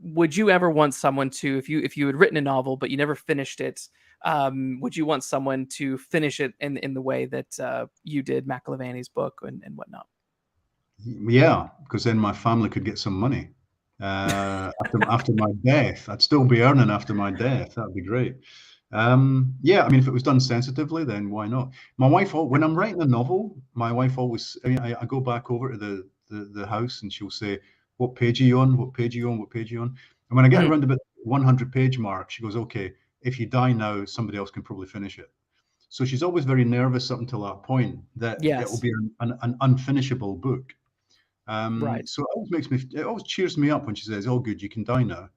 would you ever want someone to, if you had written a novel but you never finished it, would you want someone to finish it in the way that you did McIlvaney's book and whatnot? Yeah, because then my family could get some money. After my death, I'd still be earning after my death. That'd be great. I mean, if it was done sensitively, then why not? My wife, when I'm writing a novel, my wife always, I go back over to the house and she'll say, what page are you on? What page are you on? What page are you on? And when I get around about 100 page mark, she goes, okay, if you die now, somebody else can probably finish it. So she's always very nervous up until that point that it will be an unfinishable book. So it always cheers me up when she says, "Oh, good, you can die now,"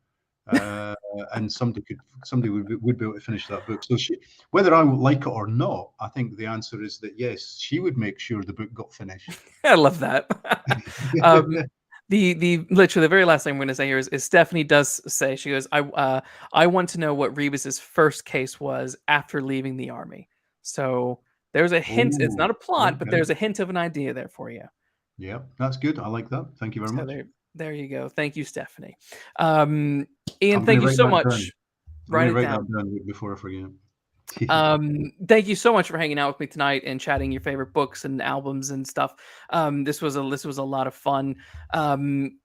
and somebody would be able to finish that book. So whether I would like it or not, I think the answer is that yes, she would make sure the book got finished. I love that. The literally the very last thing I'm going to say here is Stephanie does say, she goes, I want to know what Rebus's first case was after leaving the army. So there's a hint. It's not a plot, but there's a hint of an idea there for you. Yeah, that's good. I like that. Thank you very much. There you go. Thank you, Stephanie. Ian, thank you so much. Write that down before I forget. Thank you so much for hanging out with me tonight and chatting your favorite books and albums and stuff. This was a lot of fun. I'm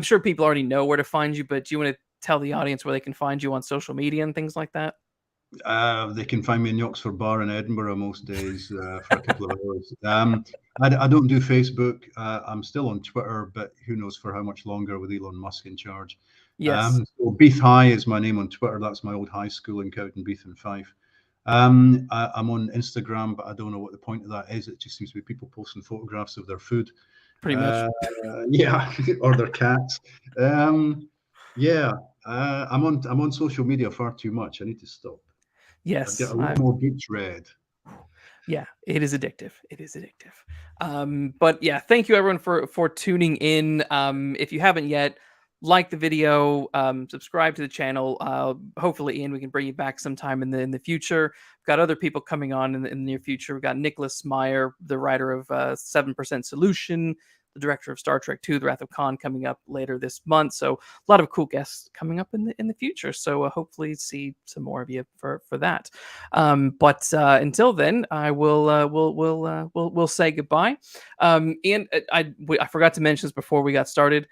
sure people already know where to find you, but do you want to tell the audience where they can find you on social media and things like that? They can find me in the Oxford Bar in Edinburgh most days for a couple of hours. I don't do Facebook. I'm still on Twitter, but who knows for how much longer with Elon Musk in charge. Yes. So Beath High is my name on Twitter. That's my old high school in Cowdenbeath and Fife. I'm on Instagram, but I don't know what the point of that is. It just seems to be people posting photographs of their food. Pretty much. Yeah, or their cats. I'm on social media far too much. I need to stop. Yes, I get a lot more books read. Yeah, it is addictive. It is addictive. But yeah, thank you everyone for tuning in. If you haven't yet, like the video, subscribe to the channel. Hopefully, Ian, we can bring you back sometime in the future. We've got other people coming on in the near future. We've got Nicholas Meyer, the writer of 7% Solution, the director of Star Trek II, The Wrath of Khan, coming up later this month. So a lot of cool guests coming up in the future. So hopefully see some more of you for that. But until then, I we'll say goodbye. Ian, I forgot to mention this before we got started.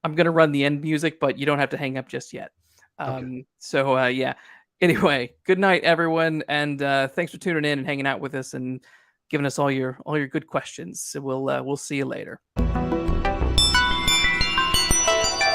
I'm going to run the end music, but you don't have to hang up just yet. Okay. So yeah. Anyway, good night, everyone, and thanks for tuning in and hanging out with us and giving us all your good questions. So we'll see you later.